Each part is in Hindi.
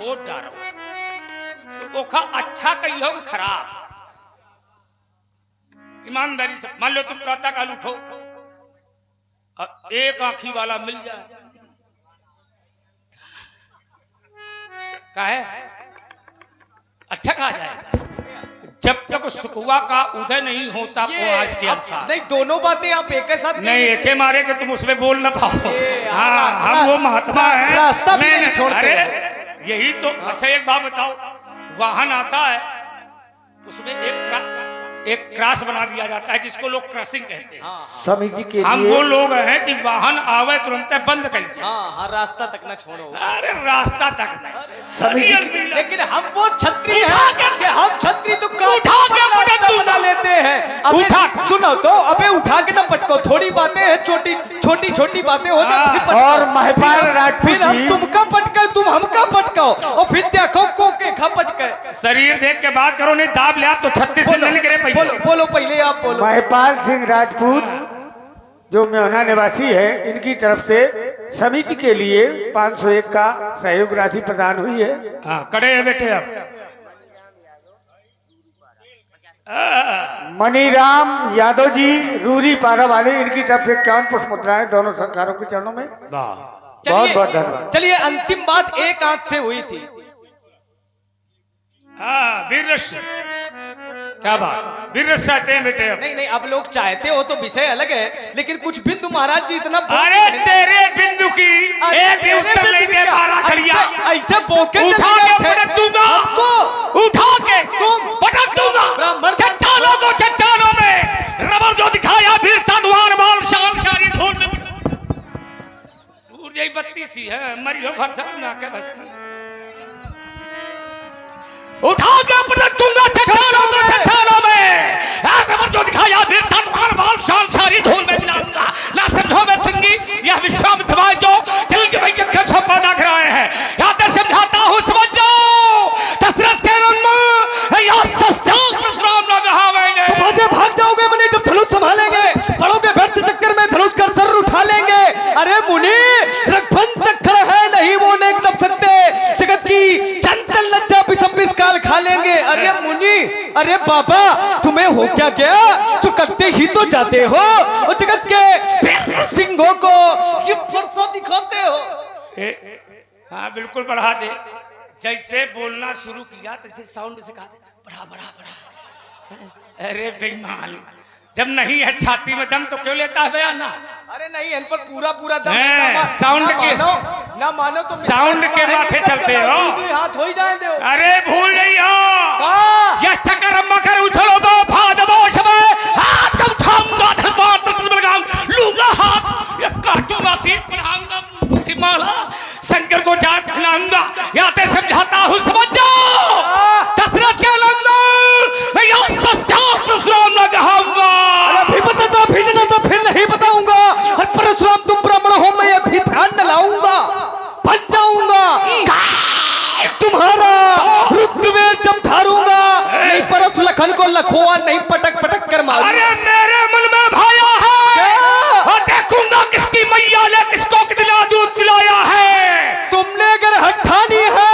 खोद डालो तो ओखा अच्छा कही हो कि खराब। ईमानदारी से मान लो तुम प्रातः काल उठो और एक आंखी वाला मिल जाए, काहे अच्छा कहा जाएगा। जब तक सुकुआ का उदय नहीं होता वो आज के अनुसार नहीं, दोनों बातें आप एक साथ नहीं एके मारे के तुम उसमें बोल ना पाओ। हाँ हम वो महात्मा है, रास्ता भी नहीं छोड़ते। यही तो। अच्छा एक बात बताओ, वाहन आता है उसमें एक क्रॉस बना दिया जाता है जिसको लोग क्रॉसिंग कहते हैं। समिति के हम लिए वो लोग हैं कि वाहन आवे तुरंत बंद कर देते हैं। हाँ, रास्ता तक ना छोड़ो। अरे रास्ता तक नहीं, लेकिन हम वो छतरी हैं कि हम छतरी तो उठा के रास्ता बना लेते हैं। अबे सुनो तो, अबे उठा के ना पटको, थोड़ी बातें हैं, छोटी छोटी बातें हो जाती हैं। और महिपाल राजपूत फिर हम तुमका पटके, तुम हमका पटकाओ और फिर देखो को के खा पटके। शरीर देख के बात करो, नहीं दाब ले आप तो 36 से नहीं गिरे। बोलो पहले आप बोलो। महिपाल सिंह राजपूत जो म्योना निवासी है, इनकी तरफ से समिति के लिए 501 का सहयोग राशि प्रदान हुई है। हाँ खड़े हैं बेटे आप। मनीराम यादव जी रूरी पारा वाले, इनकी तरफ से 51 पुष्प मुद्राएं दोनों सरकारों के चरणों में। बहुत बहुत धन्यवाद। चलिए अंतिम बात एक आंख से हुई थी। हाँ वीर क्या बात, वीर चाहते हैं बेटे। नहीं अब लोग चाहते हो तो विषय अलग है, लेकिन कुछ बिंदु महाराज जी इतना अरे तेरे बिंदु की एक भी उत्तर नहीं दे पा रहा। ऐसे बोके उठा के पटक दूंगा, उठा के तुम पटक दूंगा चट्टानों को, चट्टानों में रबर जो दिखाया फिर साधुवान बाल शान शानी धूल में ऊर्जा बत्ती सी है मरियो भरसा ना के बस उठा के पटक दूंगा चट्टानों को, चट्टानों में रबर जो दिखाया फिर साधुवान बाल शान शानी धूल में मिलाऊंगा। ना समझो मैं संगी यह विश्वामित्र समाज जो दिल के भैया का सब पैदा कराए हैं, यहाँ तक समझाता हूँ समझ जाओ। दशरथ के समाजे भाग जाओगे मुनि जब धनुष संभालेंगे, पड़ोगे व्यर्थ चक्कर में धनुष कर सर उठा लेंगे। अरे मुनि रघुवंश खड़ है नहीं वो नहीं दब सकते, जगत की चंचल लज्जा बिसंबिस काल खा लेंगे। अरे मुनि, अरे बाबा तुम्हें हो क्या गया, तो करते ही तो जाते हो और जगत के सिंहों को ये फरसा दिखाते हो। हाँ बिल्कुल बढ़ा दे, जैसे बोलना शुरू किया तैसे साउंड से कहा बढ़ा बढ़ा बढ़ा। अरे बेईमान, जब नहीं है छाती में दम तो क्यों लेता है बयाना। अरे नहीं इन पर पूरा दम साउंड के ना मानो तो साउंड के माथे चलते हो। हाथ हो ही जाए दो। अरे भूल नहीं हो यह चक्कर मकर उछलो दो भाद बोश में हाथ उठाऊंगा धरबार तक लगाऊं लूंगा हाथ ये काटूंगा सीट पढ़ाऊंगा की माला शंकर को जाट खिलाऊंगा। याते समझाता हूँ समझ जाओ। दशरथ के नंदन मैं यहाँ परशुराम न कहाऊंगा। अभी बताता भेजना तो फिर नहीं बताऊंगा। और परशुराम तुम ब्राह्मण हो मैं अभी ध्यान न लाऊंगा, बच जाऊंगा तुम्हारा रुद्रवेश जब धारूंगा। नहीं परस लखन को लखोआ नहीं पटक पटक कर मारूंगा। अरे मेरे मन में भाया है और देखूंगा किसकी मैया ने किसको कितना दूध पिलाया है। तुमने अगर हठानी है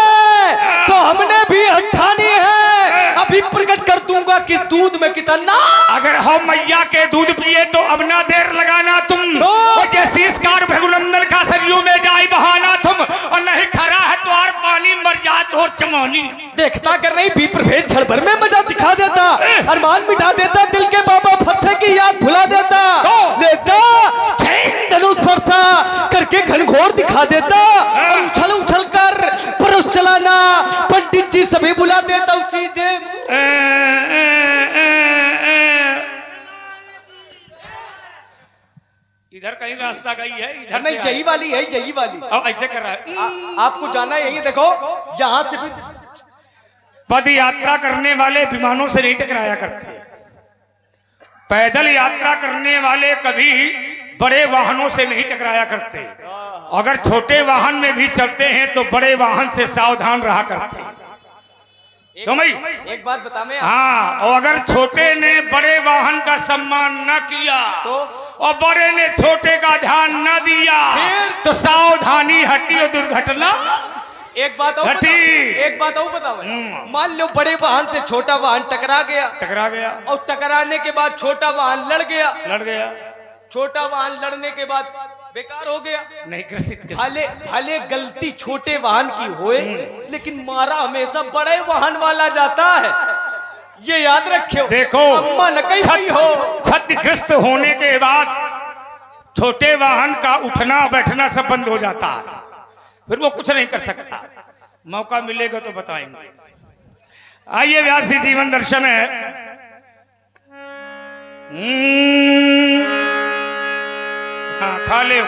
तो हमने भी हठानी है। अभी प्रकट कर दूंगा कि दूध में कितना। अगर हम मैया के दूध पिए तो अब ना देर लगाना तुम तो जैसी भृगुनंदन का सरयू में जाए बहाना तुम, और नहीं खरा है तो और पानी मर जात और चमोनी। देखता कर नहीं भी प्रभेद क्षण भर में मजा दिखा देता, अरमान मिटा देता, दिल के बाबा फरसे की याद भुला देता, लेता धनुष फरसा करके घनघोर दिखा देता, उछल उछल कर परोस चलाना पंडित जी सभी बुला देता उसी दिन। इधर कहीं रास्ता गई है, इधर नहीं यही वाली है, यही वाली। अब ऐसे कर रहा है आपको जाना यही, देखो यहाँ से भी पद यात्रा करने वाले विमानों से नहीं टकराया करते। पैदल यात्रा करने वाले कभी बड़े वाहनों से नहीं टकराया करते। अगर छोटे वाहन में भी चलते हैं तो बड़े वाहन से सावधान रहा करते। तो मैं एक बात बता मैं, हाँ, और अगर छोटे ने बड़े वाहन का सम्मान न किया तो और बड़े ने छोटे का ध्यान न दिया तो सावधानी हटी और दुर्घटना। एक बात और बताओ, मान लो बड़े वाहन से छोटा वाहन टकरा गया और टकराने के बाद छोटा वाहन लड़ गया, छोटा वाहन लड़ने के बाद बेकार हो गया, नहीं ग्रसित भले गलती छोटे वाहन की होए, लेकिन मारा हमेशा बड़े वाहन वाला जाता है, ये याद रखियो। देखो अम्मा न कहीं हो, क्षतिग्रस्त होने के बाद छोटे वाहन का उठना बैठना सब बंद हो जाता है, फिर वो कुछ नहीं कर सकता। मौका मिलेगा तो बताएंगे। आइए व्यास जी जीवन दर्शन है। हाँ खा ले।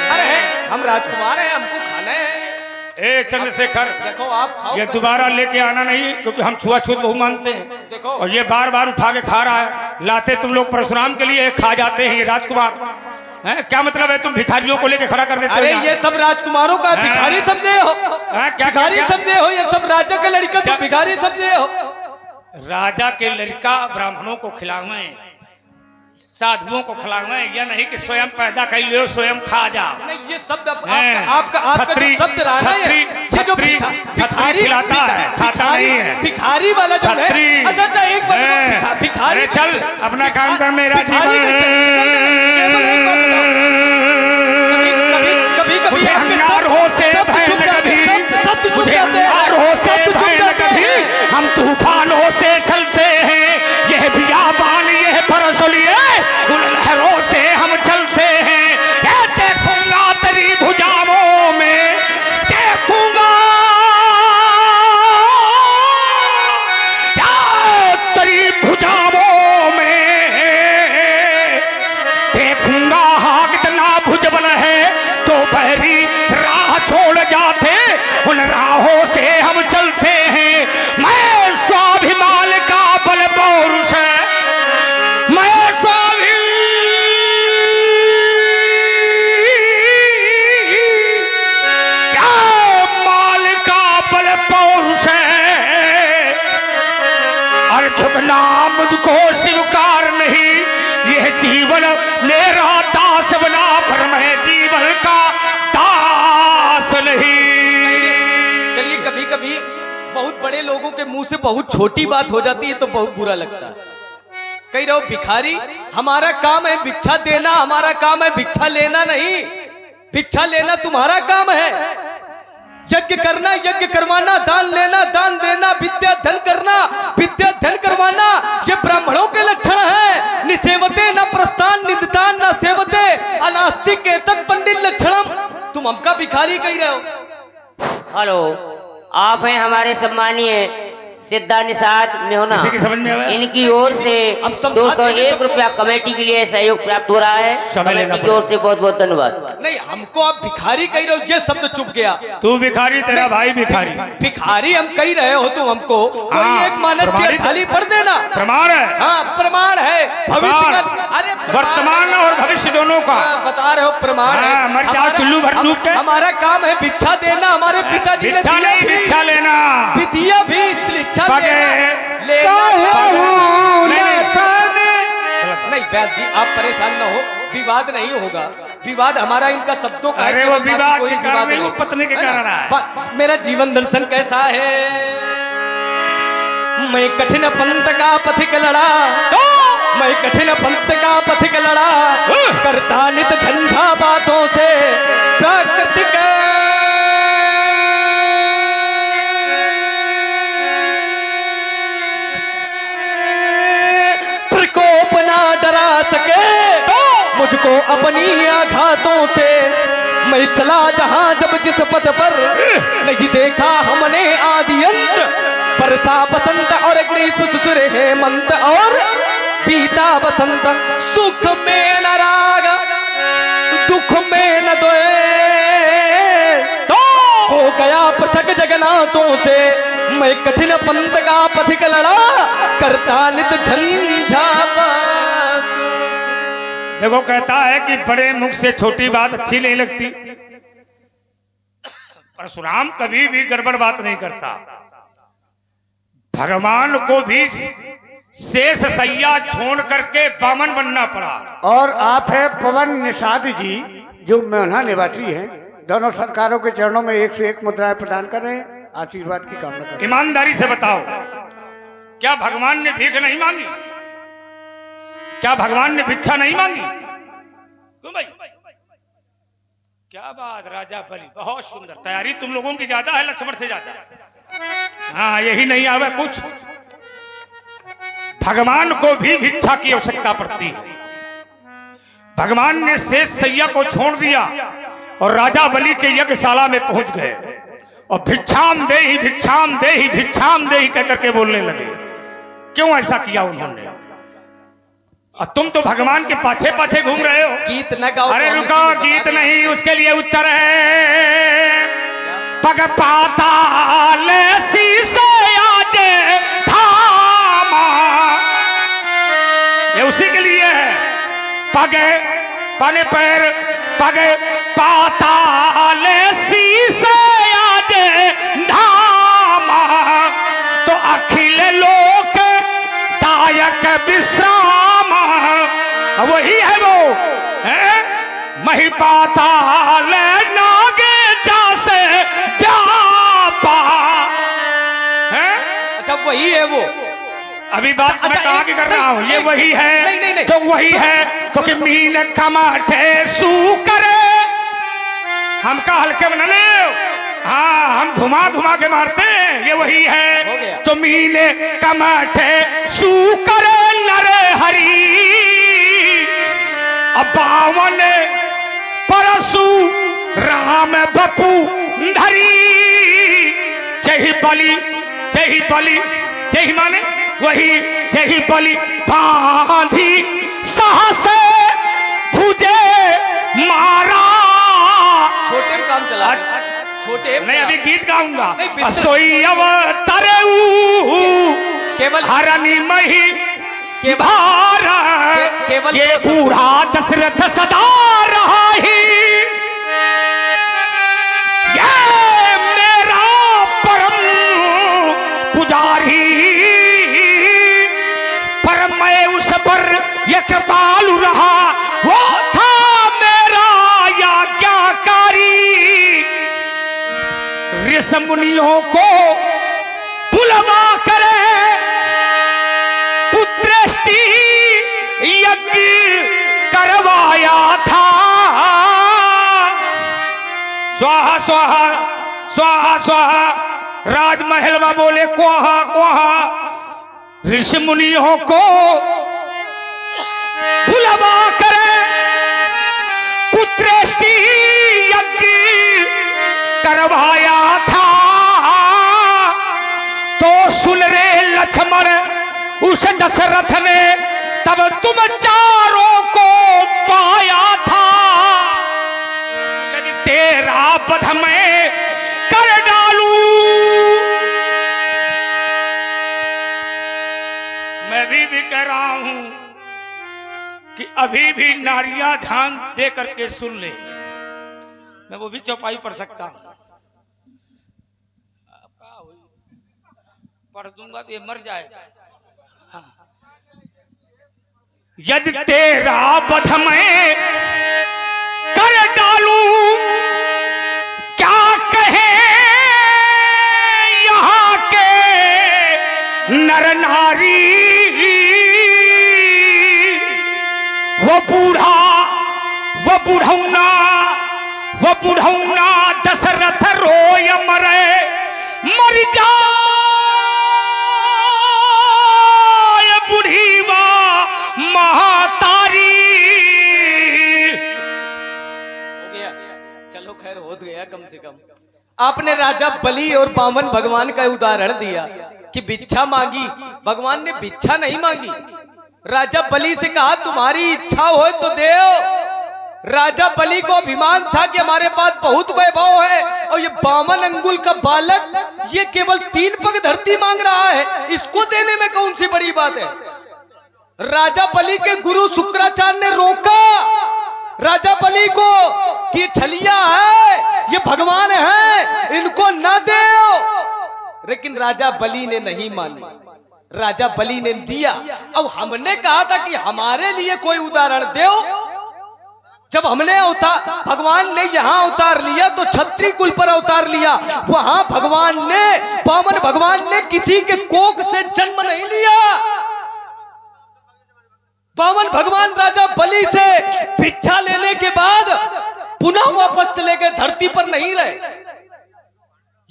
अरे हम राजकुमार हैं, हमको खाना है। ए चंद्रशेखर, देखो आप खाओ, ये दोबारा लेके आना नहीं, क्योंकि हम छुआछूत बहु मानते हैं। देखो और ये बार बार उठा के खा रहा है। लाते तुम लोग परशुराम के लिए, खा जाते हैं ये राजकुमार हैं। क्या मतलब है तुम भिखारियों को लेके खड़ा कर देते हो? अरे ये सब राजकुमारों का भिखारी समझे हो? भिखारी समझे हो? ये सब राजा का लड़का तो भिखारी समझे हो? राजा के लड़का ब्राह्मणों को खिलावे, साधुओं को खिलावे, या नहीं कि स्वयं पैदा कर लो स्वयं खा जाओ। नहीं, ये शब्द आपका जो शब्द रहा है, ये जो भिखारी खिलाता है, खाता नहीं है। भिखारी वाला जो है, अच्छा एक बात, भिखारी चल अपना काम कर, मेरा कभी अंगार हो से भय कभी हम तूफानों से चलते हैं, यह बियाबान यह परसलिए उन लहरों से हम चलते हैं। ये देखूंगा तेरी भुजाओं में, देखूंगा तेरी भुजाओं में, देखूंगा हाँ कितना भुजबल है, जो बहरी राह छोड़ जाते उन राहों से हम चलते हैं। मैं स्वाभिमान का बल पौरुष है, मैं माल का बल पौरुष है, और झुकना मुझको स्वीकार नहीं, यह जीवन मेरा दास बना, पर मैं जीवन का दास नहीं। चलिए कभी कभी बहुत बड़े लोगों के मुंह से बहुत छोटी बात हो जाती है तो बहुत बुरा लगता है। कह रहे हो भिखारी, हमारा काम है भिक्षा देना, हमारा काम है भिक्षा लेना नहीं। भिक्षा लेना तुम्हारा काम है, यज्ञ करना यज्ञ करवाना, दान लेना दान देना, विद्या धन करना विद्या धन करवाना, ये ब्राह्मणों के लक्षण है। निसेवते न प्रस्थान निंदतान न सेवते अनास्तिक तक पंडित लक्षणम। तुम हमका भिखारी कह रहे हो। हेलो, आप हैं हमारे सम्मानीय सिद्धा निषाद मेहना, समझ में आया? इनकी ओर से 201 रुपया कमेटी के लिए सहयोग प्राप्त हो रहा है। कमेटी की ओर से बहुत बहुत धन्यवाद। नहीं, हमको आप भिखारी कह रहे हो, ये शब्द चुप गया। तू भिखारी, तेरा भाई भिखारी। भिखारी हम कह रहे हो तुम हमको, कोई एक मानस की थाली पढ़ देना। प्रमाण है? हाँ प्रमाण है, भविष्य। अरे वर्तमान और भविष्य दोनों का बता रहे हो, प्रमाण है। हमारा काम है भिक्षा देना, हमारे पिताजी ने भिक्षा लेना, दिया भी नहीं। व्यास जी आप परेशान न हो, विवाद नहीं होगा। विवाद हमारा इनका शब्दों का, अरे वो विवाद कोई विवाद नहीं, वो पत्नी के कारण है। मेरा जीवन दर्शन कैसा है? मैं कठिन पंथ का पथिक लड़ा, मैं कठिन पंथ का पथिक लड़ा, करता नित झंझा बातों से प्राकृतिक। प्रकोप ना डरा सके मुझको अपनी आघातों से, मैं चला जहां जब जिस पद पर, नहीं देखा हमने आदि अंत। वर्षा बसंत और ग्रीष्म शिशिर हेमंत और बीता बसंत, सुख में न राग दुख में न द्वेष, तो हो गया पृथक जगन्नाथों से। मैं कठिन पंथ का पथिक लड़ा, करता नित झंझा बातों से। देखो कहता है कि बड़े मुख से छोटी बात अच्छी नहीं लगती। परशुराम कभी भी गड़बड़ बात नहीं करता। भगवान को भी शेष सैया छोड़ करके बामन बनना पड़ा। और आप है पवन निषाद जी, जो मेहना निवासी हैं, दोनों सरकारों के चरणों में 101 मुद्राएं प्रदान कर रहे हैं, आशीर्वाद की कामना कर रहे हैं। ईमानदारी से बताओ, क्या भगवान ने भीख नहीं मांगी? क्या भगवान ने भिक्षा नहीं मांगी? क्यों भाई? क्या बात राजा बलि, बहुत सुंदर तैयारी तुम लोगों की ज्यादा है लक्ष्मण से ज्यादा। हाँ, यही नहीं आवे कुछ, भगवान को भी भिक्षा की आवश्यकता पड़ती है। भगवान ने शेष सैया को छोड़ दिया और राजा बलि के यज्ञशाला में पहुंच गए और भिक्षाम देहि भिक्षाम देहि भिक्षाम देहि कहकर के बोलने लगे। क्यों ऐसा किया उन्होंने? और तुम तो भगवान के पाछे पाछे घूम रहे हो। गीत न गाओ। अरे रुको, गीत नहीं, उसके लिए उत्तर है पग पाताल शीशे आजे धामा, ये उसी के लिए है। पग पाने पैर पग पाताल शीशे आजे धामा, तो अखिल लोक दायक विश्राम, वही है वो है मही पाताल नागे जासे व्यापा है। अच्छा वही है वो। अभी बात मैं कहाँ की कर रहा हूँ, ये वही है। नहीं। तो वही है क्योंकि मीन कमाठे सू करे, हम का हल्के बना ले। हाँ, हम घुमा घुमा के मारते हैं, ये वही है। तो मीन कमाठे सू करे नरे हरी, बावन परसु राम बपू धरी, जही बलि जही बलि जही माने वही जही बलि बांधी साहस भुजे मारा। छोटे में काम चला, छोटे मैं अभी गीत गाऊंगा। नहीं, सोई अवतरे केवल हरणी मही केवल ये पूरा दशरथ सदा रहा ही, ये मेरा परम पुजारी, पर मैं उस पर ये कृपालु रहा, वो था मेरा आज्ञाकारी। ऋषि मुनियों को बुलवा करे पुत्रष्टि यज्ञ करवाया था। स्वाहा स्वाहा स्वाहा स्वाहा, राजमहल में बोले कुहा कुहा। ऋषि मुनियों को बुलवा करे पुत्रष्टि यज्ञ करवाया था, तो सुन रे लक्ष्मण उस दशरथ ने तब तुम चारों को पाया था। यदि तेरा वध मैं कर डालूं, मैं भी कह रहा हूं कि अभी भी नारियां ध्यान दे करके सुन ले, मैं वो भी चौपाई पढ़ सकता हूं। पढ़ दूंगा तो ये मर जाएगा। यदि तेरा वध मैं कर डालूं, क्या कहे यहाँ के नर नारी, वो बूढ़ा वो बुढ़ौना दशरथ रोय मरे, मर जा बूढ़ी महातारी। हो गया, चलो खैर हो गया। कम से कम आपने राजा बलि और बामन भगवान का उदाहरण दिया कि भिक्षा मांगी, भगवान ने भिक्षा नहीं मांगी। राजा बलि से कहा तुम्हारी इच्छा हो तो दो। राजा बलि को अभिमान था कि हमारे पास बहुत वैभव है, और ये 52 अंगुल का बालक ये केवल 3 पग धरती मांग रहा है, इसको देने में कौन सी बड़ी बात है। राजा बलि के गुरु शुक्राचार्य ने रोका राजा बलि को कि छलिया है, ये भगवान है, इनको न दो। लेकिन राजा बलि ने नहीं मानी, राजा बलि ने दिया। अब हमने कहा था कि हमारे लिए कोई उदाहरण दो, जब हमने अवतार, भगवान ने यहाँ अवतार लिया तो क्षत्रिय कुल पर अवतार लिया। वहां भगवान ने, वामन भगवान ने किसी के कोख से जन्म नहीं लिया। वामन भगवान राजा बलि से भिक्षा लेने के बाद पुनः वापस चले गए, धरती पर नहीं रहे।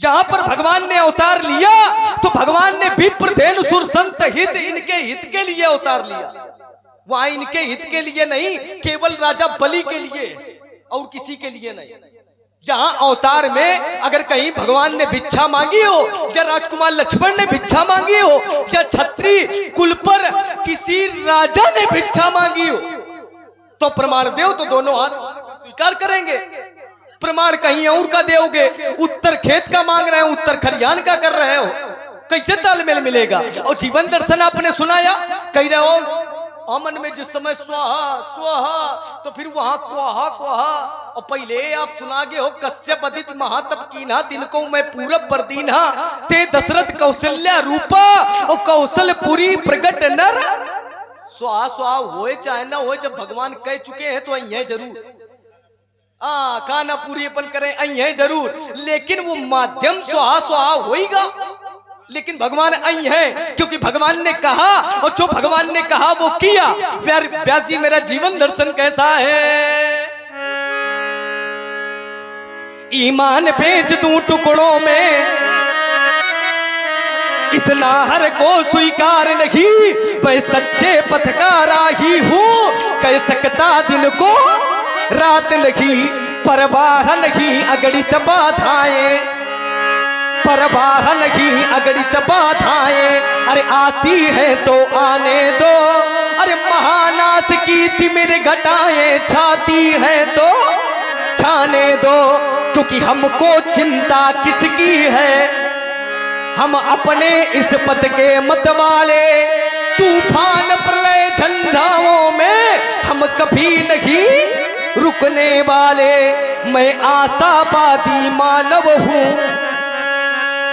यहां पर भगवान ने अवतार लिया तो भगवान ने विप्र धेनुसुर संत हित, इनके हित के लिए अवतार लिया। वहां इनके हित के लिए नहीं, केवल राजा बलि के लिए और किसी के लिए नहीं। यहां अवतार में अगर कहीं भगवान ने भिक्षा मांगी हो, या राजकुमार लक्ष्मण ने भिक्षा मांगी हो, या क्षत्रिय कुल पर किसी राजा ने भिक्षा मांगी हो, तो प्रमाण देव तो दोनों हाथ स्वीकार करेंगे। प्रमाण कहीं और का दोगे, उत्तर खेत का मांग रहे हो, उत्तर खरियान का कर रहे हो, कैसे तालमेल मिलेगा? और जीवन दर्शन आपने सुनाया, कह रहे हो अमन में जिस समय स्वाहा स्वाहा, तो फिर वहां क्वाहा क्वाहा। और पहले आप सुनागे हो कश्यप अदिति महातप कीन्हा, तिनको मैं पूरब पर दीन्हा, ते दशरथ कौशल्या रूपा और कौशलपुरी प्रगट नर। स्वाहा स्वाहा होए चाहे ना होए, जब भगवान कह चुके हैं तो अं जरूर खाना पूरी अपन करें अं जरूर, लेकिन वो माध्यम स्वाहा स्वाहा होएगा। लेकिन भगवान अं है, क्योंकि भगवान ने कहा और जो भगवान ने कहा वो किया। व्यास जी मेरा जीवन दर्शन कैसा है? ईमान बेच दूं टुकड़ों में, इस नाहर को स्वीकार नहीं, मैं सच्चे पथ का राही हूं, कह सकता दिन को रात नहीं, परवाह नहीं अगणित बाधाएं, परवाह नहीं अगणित बाधाएं, अरे आती है तो आने दो, अरे महानाश की तिमिर घटाएं छाती है तो छाने दो, क्योंकि हमको चिंता किसकी है, हम अपने इस पथ के मत वाले, तूफान प्रलय झंझाओं में हम कभी नहीं रुकने वाले, मैं आशावादी मानव हूं।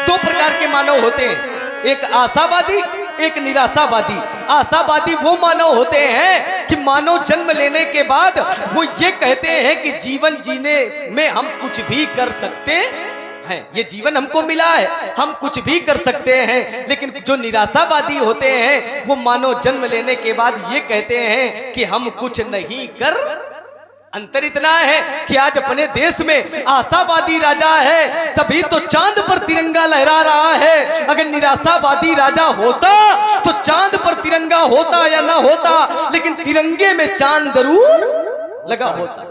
दो प्रकार के मानव होते हैं, एक आशावादी, एक निराशावादी। आशावादी वो मानव होते हैं कि मानव जन्म लेने के बाद वो ये कहते हैं कि जीवन जीने में हम कुछ भी कर सकते हैं, ये जीवन हमको मिला है, हम कुछ भी कर सकते हैं। लेकिन जो निराशावादी होते हैं वो मानव जन्म लेने के बाद ये कहते हैं कि हम कुछ नहीं कर। अंतर इतना है कि आज अपने देश में आशावादी राजा है, तभी तो चांद पर तिरंगा लहरा रहा है। अगर निराशावादी राजा होता तो चांद पर तिरंगा होता या ना होता, लेकिन तिरंगे में चांद जरूर लगा होता।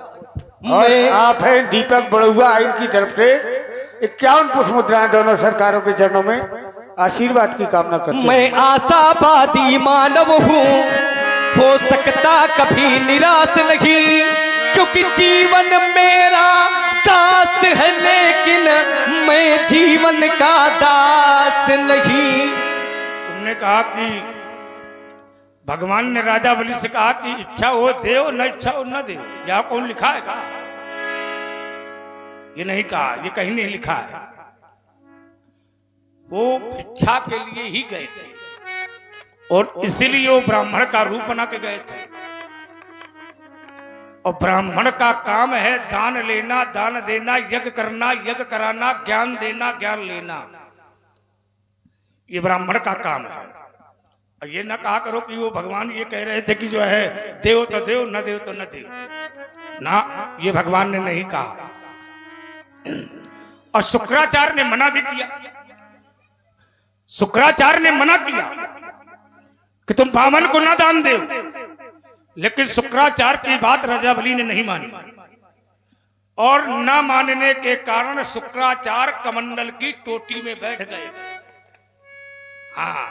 और आप हैं दीपक बड़ुआ, इनकी तरफ से 51 पुष्प मुद्राएं दोनों सरकारों के चरणों में आशीर्वाद की कामना करते हैं। मैं आशावादी मानव हूँ, हो सकता कभी निराश नहीं, क्योंकि जीवन मेरा दास है, लेकिन मैं जीवन का दास नहीं। तुमने कहा कि भगवान ने राजा बलि से कहा कि इच्छा हो देव, न इच्छा हो न देव। यह कौन लिखा है? कहा ये नहीं कहा, ये कहीं नहीं लिखा है। वो इच्छा के लिए ही गए थे और इसीलिए वो ब्राह्मण का रूप बना के गए थे। और ब्राह्मण का काम है दान लेना, दान देना, यज्ञ करना, यज्ञ कराना, ज्ञान देना, ज्ञान लेना। ये ब्राह्मण का काम है। और ये ना कहा करो कि वो भगवान ये कह रहे थे कि जो है देव तो देव, न देव तो न देव ना, ये भगवान ने नहीं कहा। और शुक्राचार्य ने मना भी किया। शुक्राचार्य ने मना किया कि तुम ब्राह्मण को ना दान दो, लेकिन शुक्राचार्य की बात राजा बलि ने नहीं मानी। और न मानने के कारण शुक्राचार्य कमंडल की टोटी में बैठ गए। हाँ,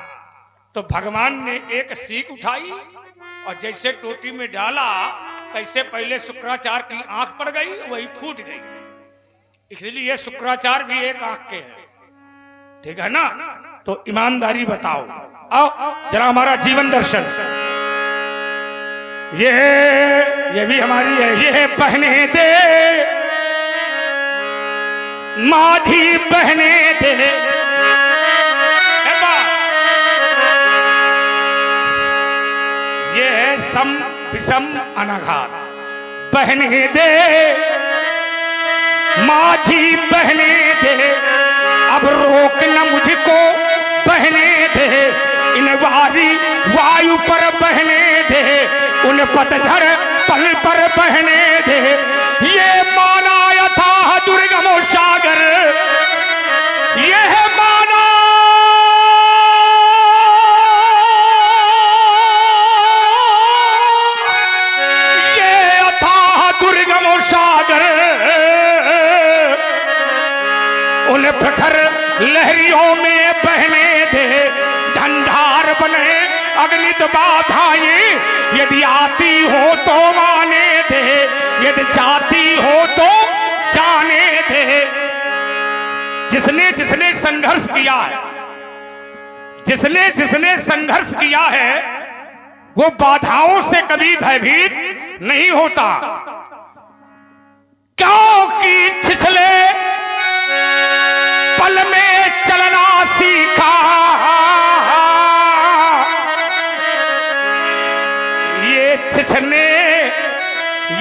तो भगवान ने एक सीख उठाई और जैसे टोटी में डाला, तैसे पहले शुक्राचार्य की आंख पड़ गई, वही फूट गई। इसलिए शुक्राचार्य भी एक आंख के हैं, ठीक है ना? तो ईमानदारी बताओ। आओ जरा हमारा जीवन दर्शन, ये भी हमारी है। ये बहने दे माझी, बहने दे ये सम विषम अनघात, बहने दे, माझी बहने दे, अब रोक न मुझको बहने दे, इन वारी वायु पर बहने दे, उन पतझड़ पल पर बहने दे। ये माना यथा दुर्गम सागर, यह माना ये यथा दुर्गम सागर, उन प्रखर लहरियों में बहने दे, ढंढार बने अग्नित बाधाएं, यदि आती हो तो माने दे, यदि जाती हो तो जाने दे। जिसने जिसने संघर्ष किया है, जिसने जिसने संघर्ष किया है, वो बाधाओं से कभी भयभीत नहीं होता, क्योंकि छिछले पल में चलना सीखा,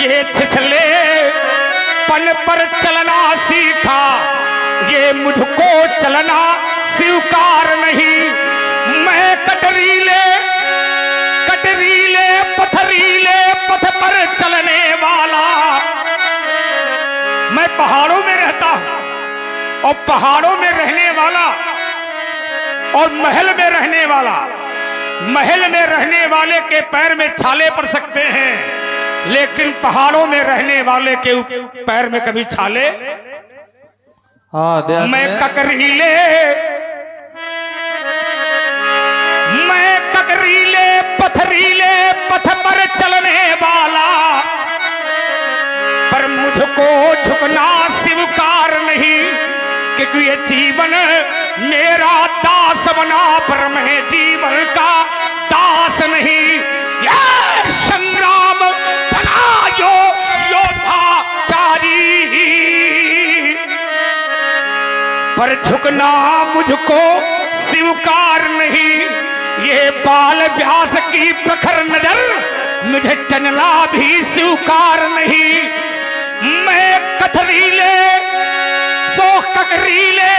ये छिछले पल पर चलना सीखा, ये मुझको चलना स्वीकार नहीं। मैं कटरीले कटरीले पथरीले पथ पर चलने वाला, मैं पहाड़ों में रहता हूं और पहाड़ों में रहने वाला और महल में रहने वाला। महल में रहने वाले के पैर में छाले पड़ सकते हैं, लेकिन पहाड़ों में रहने वाले के पैर में कभी छाले। मैं ककरीले पथरीले पथ पर चलने वाला, पर मुझको झुकना स्वीकार नहीं, क्योंकि ये जीवन मेरा दास बना, पर मैं जीवन का दास नहीं। ये संग्राम बना योद्धा चारी, पर झुकना मुझको स्वीकार नहीं। ये बाल व्यास की प्रखर नजर मुझे टनला भी स्वीकार नहीं। मैं कथरीले वो ककरीले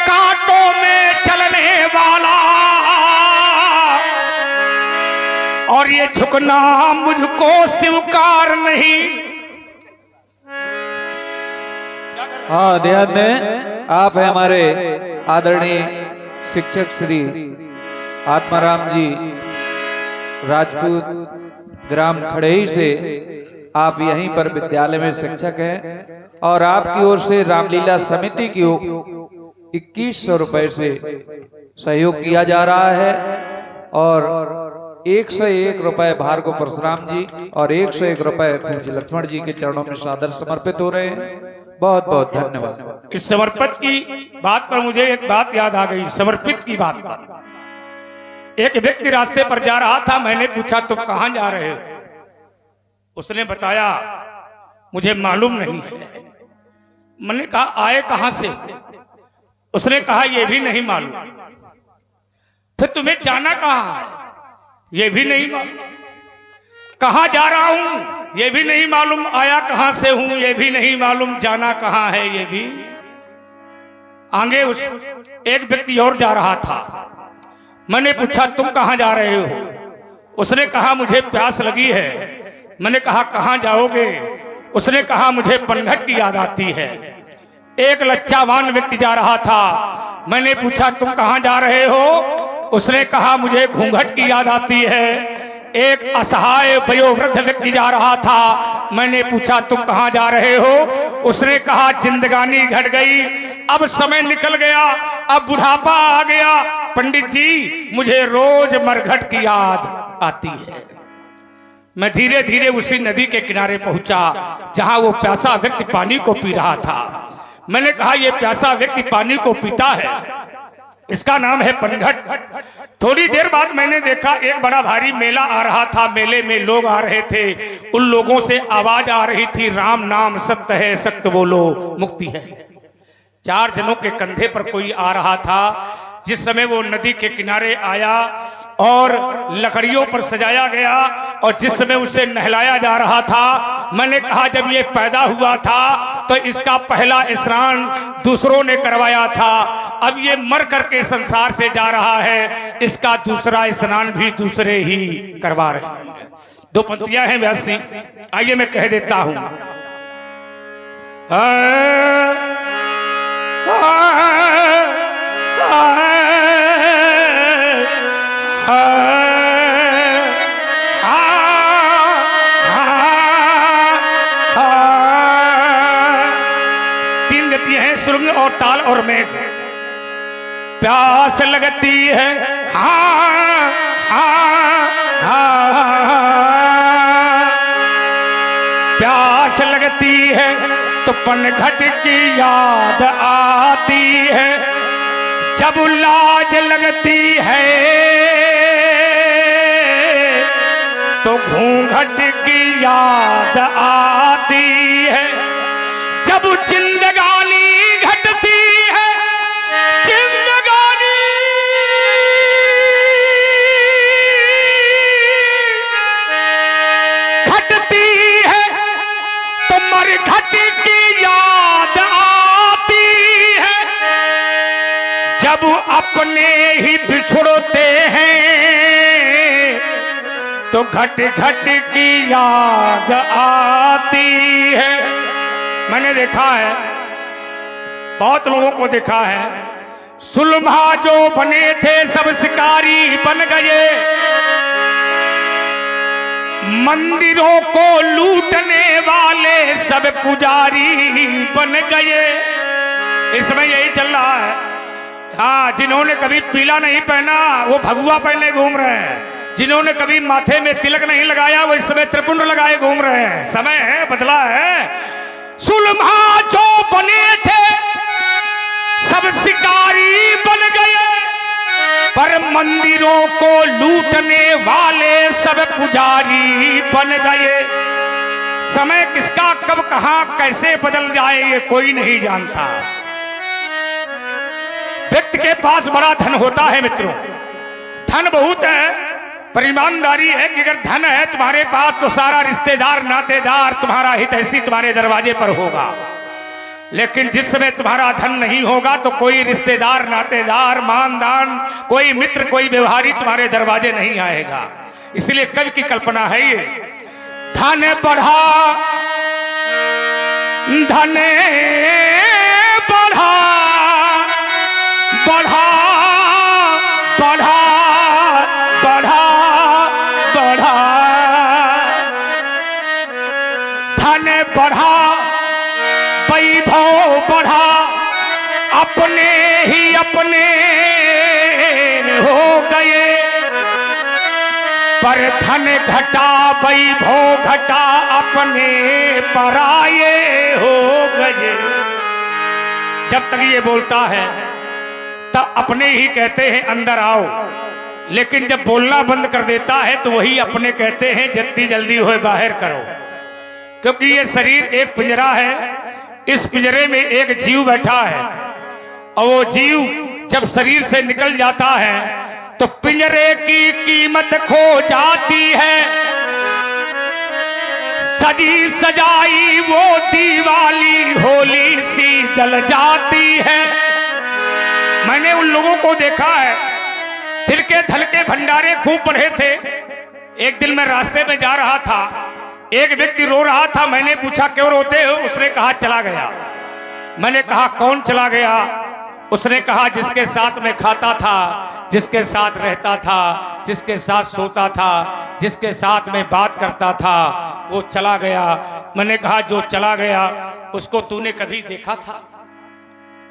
कांटों में चलने वाला, और ये झुकना मुझको स्वीकार नहीं। हाँ, देहात में आप है हमारे आदरणीय शिक्षक श्री आत्माराम जी राजपूत, ग्राम खड़ेही से। आप यहीं पर विद्यालय में शिक्षक हैं और आपकी ओर से रामलीला समिति की 2100 रुपए से सहयोग किया जा रहा है, और 101 रुपए भार्गव परशुराम जी और 101 रुपए लक्ष्मण जी के चरणों में सादर समर्पित हो रहे हैं। बहुत बहुत धन्यवाद। इस समर्पित की बात पर मुझे एक बात याद आ गई। समर्पित की बात पर एक व्यक्ति रास्ते पर जा रहा था, मैंने पूछा तुम कहां जा रहे हो? उसने बताया मुझे मालूम नहीं है। मैंने कहा आए कहां से? उसने कहा यह भी नहीं मालूम। फिर तुम्हें जाना कहां है? यह भी नहीं मालूम। कहां जा रहा हूं यह भी नहीं मालूम। आया कहां से हूं यह भी नहीं मालूम। जाना कहां है यह भी। आगे उस एक व्यक्ति और जा रहा था। मैंने पूछा तुम कहां जा रहे हो? उसने कहा मुझे प्यास लगी है। मैंने कहा कहां जाओगे? उसने कहा मुझे पनघट की याद आती है। एक लच्चावान व्यक्ति जा रहा था। मैंने पूछा तुम कहां जा रहे हो? उसने कहा मुझे घूंघट की याद आती है। एक असहाय वयोवृद्ध व्यक्ति जा रहा था। मैंने पूछा तुम कहां जा रहे हो? उसने कहा जिंदगानी घट गई, अब समय निकल गया, अब बुढ़ापा आ गया। पंडित जी मुझे रोज मरघट की याद आती है। मैं धीरे धीरे उसी नदी के किनारे पहुंचा जहां वो प्यासा व्यक्ति पानी को पी रहा था। मैंने कहा ये प्यासा व्यक्ति पानी को पीता है, इसका नाम है पनघट। थोड़ी देर बाद मैंने देखा एक बड़ा भारी मेला आ रहा था। मेले में लोग आ रहे थे। उन लोगों से आवाज आ रही थी राम नाम सत्य है, सत्य बोलो मुक्ति है। 4 जनों के कंधे पर कोई आ रहा था। जिस समय वो नदी के किनारे आया और लकड़ियों पर सजाया गया और जिस समय उसे नहलाया जा रहा था, मैंने कहा जब ये पैदा हुआ था तो इसका पहला स्नान दूसरों ने करवाया था, अब ये मर करके संसार से जा रहा है, इसका दूसरा स्नान भी दूसरे ही करवा रहे हैं। दो पंक्तियां हैं व्यास जी, आइए मैं कह देता हूं। तीन गतियां हैं, सुरंग और ताल और मेघ। प्यास लगती है प्यास लगती है तो पनघट की याद आती है, जब लाज लगती है तो घूंघट की याद आती है, जब जिंदगानी घटती है जिंदगानी घटती है तो मरघट की याद आती है, जब अपने ही बिछड़ते हैं तो घट घट की याद आती है। मैंने देखा है, बहुत लोगों को देखा है, सुलभा जो बने थे सब शिकारी बन गए, मंदिरों को लूटने वाले सब पुजारी बन गए। इसमें यही चल रहा है। हाँ, जिन्होंने कभी पीला नहीं पहना वो भगुआ पहने घूम रहे हैं, जिन्होंने कभी माथे में तिलक नहीं लगाया वो इस समय त्रिपुंड लगाए घूम रहे हैं। समय है, बदला है। सुलभा जो बने थे सब शिकारी बन गए, पर मंदिरों को लूटने वाले सब पुजारी बन गए। समय किसका कब कहां कैसे बदल जाए ये कोई नहीं जानता। व्यक्ति के पास बड़ा धन होता है मित्रों, धन बहुत है, पर ईमानदारी है कि अगर धन है तुम्हारे पास तो सारा रिश्तेदार नातेदार तुम्हारा हितैषी तुम्हारे दरवाजे पर होगा, लेकिन जिस समय तुम्हारा धन नहीं होगा तो कोई रिश्तेदार नातेदार मानदान कोई मित्र कोई व्यवहारी तुम्हारे दरवाजे नहीं आएगा। इसलिए कवि की कल्पना है ये, धन बढ़ा धन बढ़ा बढ़ा बढ़ा बढ़ा बढ़ा धन बढ़ा वैभव बढ़ा, अपने ही अपने हो गए, पर धन घटा वैभव घटा अपने पराये हो गए। जब तक ये बोलता है तब अपने ही कहते हैं अंदर आओ, लेकिन जब बोलना बंद कर देता है तो वही अपने कहते हैं जितनी जल्दी हो बाहर करो। क्योंकि ये शरीर एक पिंजरा है, इस पिंजरे में एक जीव बैठा है और वो जीव जब शरीर से निकल जाता है तो पिंजरे की कीमत खो जाती है, सजी सजाई वो दिवाली होली सी जल जाती है। मैंने उन लोगों को देखा है, तिलके धलके भंडारे खूब बढ़े थे। एक दिन मैं रास्ते में जा रहा था, एक व्यक्ति रो रहा था, मैंने पूछा क्यों रोते हो? उसने कहा चला गया। मैंने कहा कौन चला गया? उसने कहा जिसके साथ में खाता था, जिसके साथ रहता था, जिसके साथ सोता था, जिसके साथ में बात करता था, वो चला गया। मैंने कहा जो चला गया उसको तूने कभी देखा था?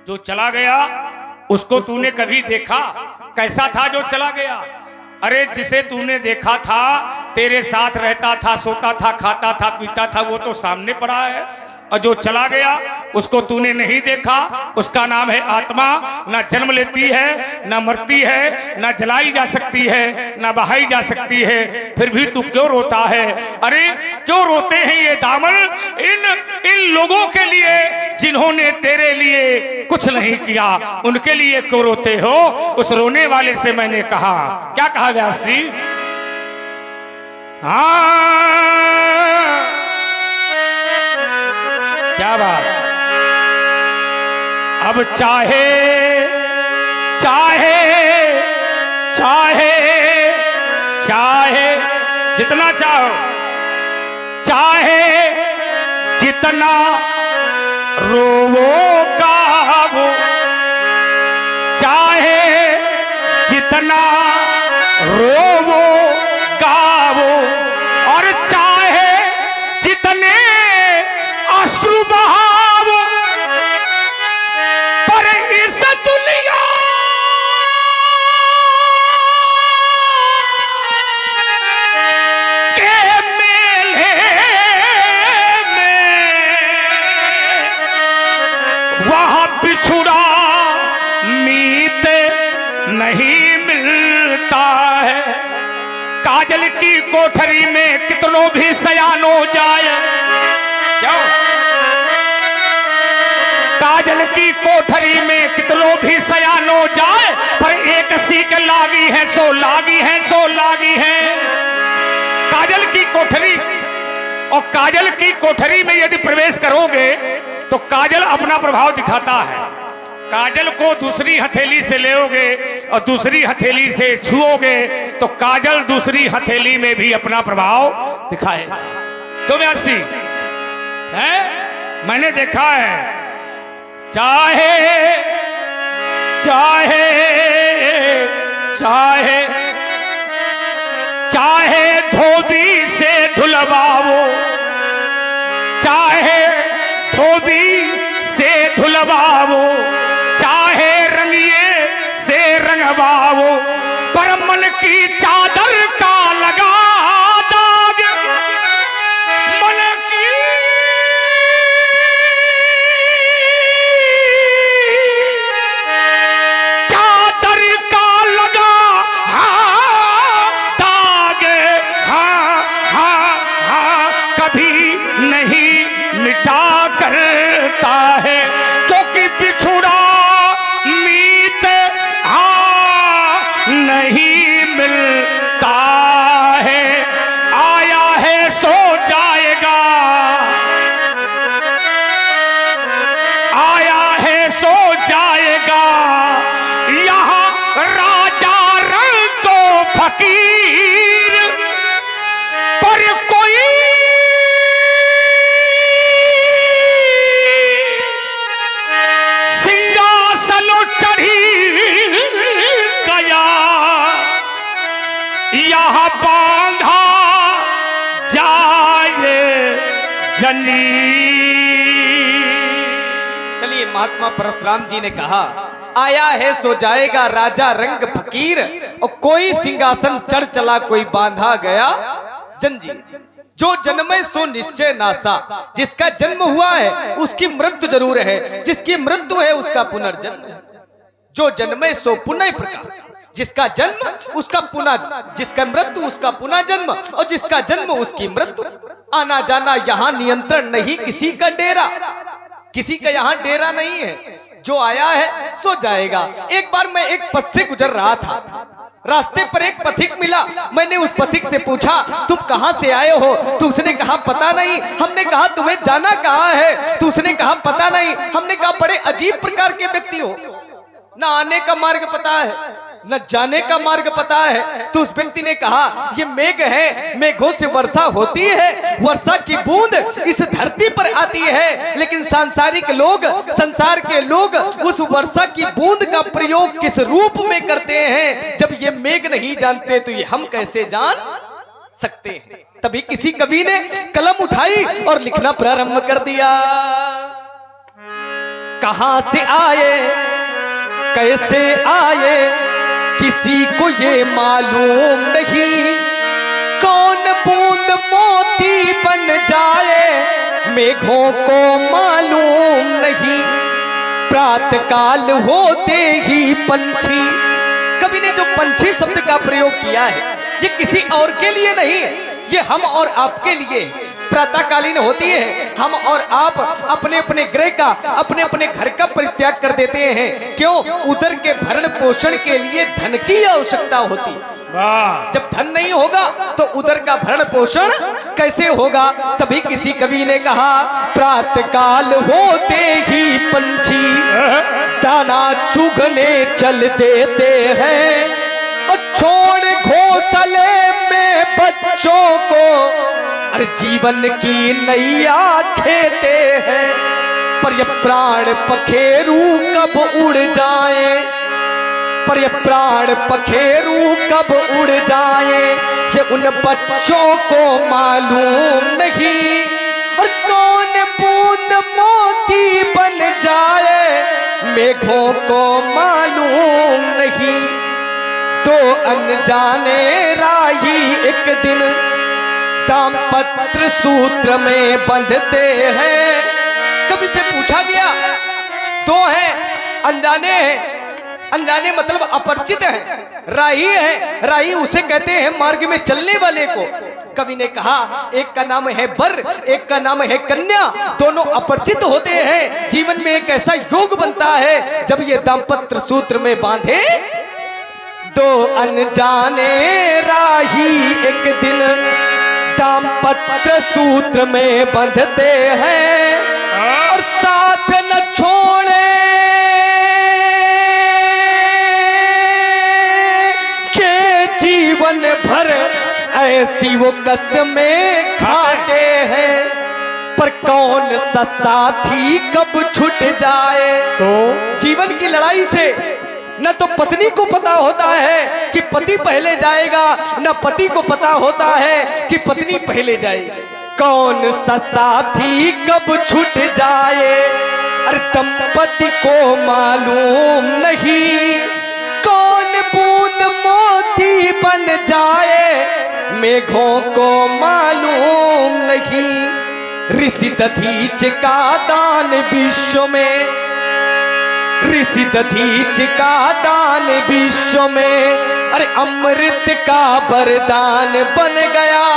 जो चला गया उसको तूने कभी देखा? कैसा था जो चला गया? अरे जिसे तूने देखा था, तेरे साथ रहता था, सोता था, खाता था, पीता था, वो तो सामने पड़ा है। और जो चला गया उसको तूने नहीं देखा, उसका नाम है आत्मा। ना जन्म लेती है, ना मरती है, ना जलाई जा सकती है, ना बहाई जा सकती है, फिर भी तू क्यों रोता है? अरे क्यों रोते हैं ये दामन इन लोगों के लिए जिन्होंने तेरे लिए कुछ नहीं किया, उनके लिए क्यों रोते हो? उस रोने वाले से मैंने कहा, क्या कहा व्यास जी? क्या बात। अब चाहे चाहे चाहे चाहे जितना चाहो, चाहे जितना रोवो गावो, चाहे जितना रोवो गावो, और चाहे जितने अश्रु बहावो, पर इस दुनिया के मेले में वहां बिछुड़ा मीत नहीं मिलता है। काजल की कोठरी में कितनों भी सयानो जाए, क्यों? काजल की कोठरी में कितनों भी सयानो जाए, पर एक सीख लागी है सो लागी है सो लागी है। काजल की कोठरी, और काजल की कोठरी में यदि प्रवेश करोगे तो काजल अपना प्रभाव दिखाता है। काजल को दूसरी हथेली से लेओगे और दूसरी हथेली से छुओगे तो काजल दूसरी हथेली में भी अपना प्रभाव दिखाएगा। तो व्यासी है, मैंने देखा है, चाहे चाहे चाहे चाहे धोबी से धुलवाओ, चाहे धोबी से धुलवाओ, चाहे रंगिए से रंगवाओ, पर मन की चादर का लगा दाग, मन की चादर का लगा दाग, हाँ हाँ हाँ कभी नहीं मिटा करता है, क्योंकि बिछुड़ा मीत नहीं मिलता है। आया है सो जाएगा, आया है सो जाएगा, यहाँ राजा रंग तो फकीर, पर कोई यहाँ बांधा जाए जनी। चलिए, महात्मा परशुराम जी ने कहा, आया है सो जाएगा राजा रंग फकीर, और कोई सिंहासन चढ़ चला कोई बांधा गया जंजीर। जो जन्मे सो निश्चय नासा, जिसका जन्म हुआ है उसकी मृत्यु जरूर है, जिसकी मृत्यु है उसका पुनर्जन्म है। जो जन्मे सो पुनः प्रकाश, जिसका जन्म उसका पुनः, जिसका मृत्यु उसका पुनः जन्म, और जिसका जन्म उसकी मृत्यु। आना जाना यहाँ नियंत्रण नहीं किसी का डेरा, किसी का यहाँ डेरा नहीं है। जो आया है सो जाएगा। एक बार मैं एक पथ से गुजर रहा था, रास्ते पर एक पथिक मिला। मैंने उस पथिक से पूछा, तुम कहां से आए हो? तो उसने कहा पता नहीं। हमने कहा तुम्हें जाना कहां है? तो उसने कहा पता नहीं। हमने कहा बड़े अजीब प्रकार के व्यक्ति हो, न आने का मार्ग पता है न जाने का मार्ग पता है। तो उस व्यक्ति ने कहा, ये मेघ है, मेघों से वर्षा होती है, वर्षा की बूंद इस धरती पर आती है, लेकिन सांसारिक लोग, संसार के लोग उस वर्षा की बूंद का प्रयोग किस रूप में करते हैं? जब ये मेघ नहीं जानते तो ये हम कैसे जान सकते हैं? तभी किसी कवि ने कलम उठाई और लिखना प्रारंभ कर दिया। कहां से आए, कैसे आए, किसी को ये मालूम नहीं। कौन बूंद मोती बन जाए, मेघों को मालूम नहीं, प्रातः काल होते ही पंछी। कवि ने जो पंछी शब्द का प्रयोग किया है ये किसी और के लिए नहीं है, ये हम और आपके लिए प्रातःकालीन होती है। हम और आप अपने अपने गृह का, अपने अपने घर का परित्याग कर देते हैं। क्यों? उदर के भरण पोषण के लिए धन की आवश्यकता होती। जब धन नहीं होगा तो उदर का भरण पोषण कैसे होगा? तभी किसी कवि ने कहा प्रातःकाल होते ही पंछी दाना चुगने चल देते हैं, और छोड़ घोंसले में बच्चों को अरे जीवन की नैया खेते हैं। पर ये प्राण पखेरू कब उड़ जाए, पर ये प्राण पखेरू कब उड़ जाए, ये उन बच्चों को मालूम नहीं। और कौन बूंद मोती बन जाए, मेघों को मालूम नहीं। दो अनजाने राही एक दिन दाम्पत्य सूत्र में बंधते हैं। कभी से पूछा गया, दो हैं अनजाने हैं, अनजाने मतलब अपरिचित हैं, राही है, राही उसे कहते हैं मार्ग में चलने वाले को। कवि ने कहा एक का नाम है वर, एक का नाम है कन्या, दोनों अपरिचित होते हैं। जीवन में एक ऐसा योग बनता है जब ये दाम्पत्य सूत्र में बांधे दो अनजाने राही एक दिन दाम्पत्य सूत्र में बंधते हैं, और साथ न छोड़े के जीवन भर ऐसी वो कसमें खाते हैं। पर कौन सा साथी कब छूट जाए, तो जीवन की लड़ाई से न तो पत्नी को पता होता है कि पति पहले जाएगा, न पति को पता होता है कि पत्नी पहले जाएगी। कौन सा साथी कब छूट जाए, अरे दंपति को मालूम नहीं। कौन बूंद मोती बन जाए, मेघों को मालूम नहीं। ऋषि दधीच का दान विश्व में, ऋषि दधीच का दान विश्व में, अरे अमृत का वरदान बन गया।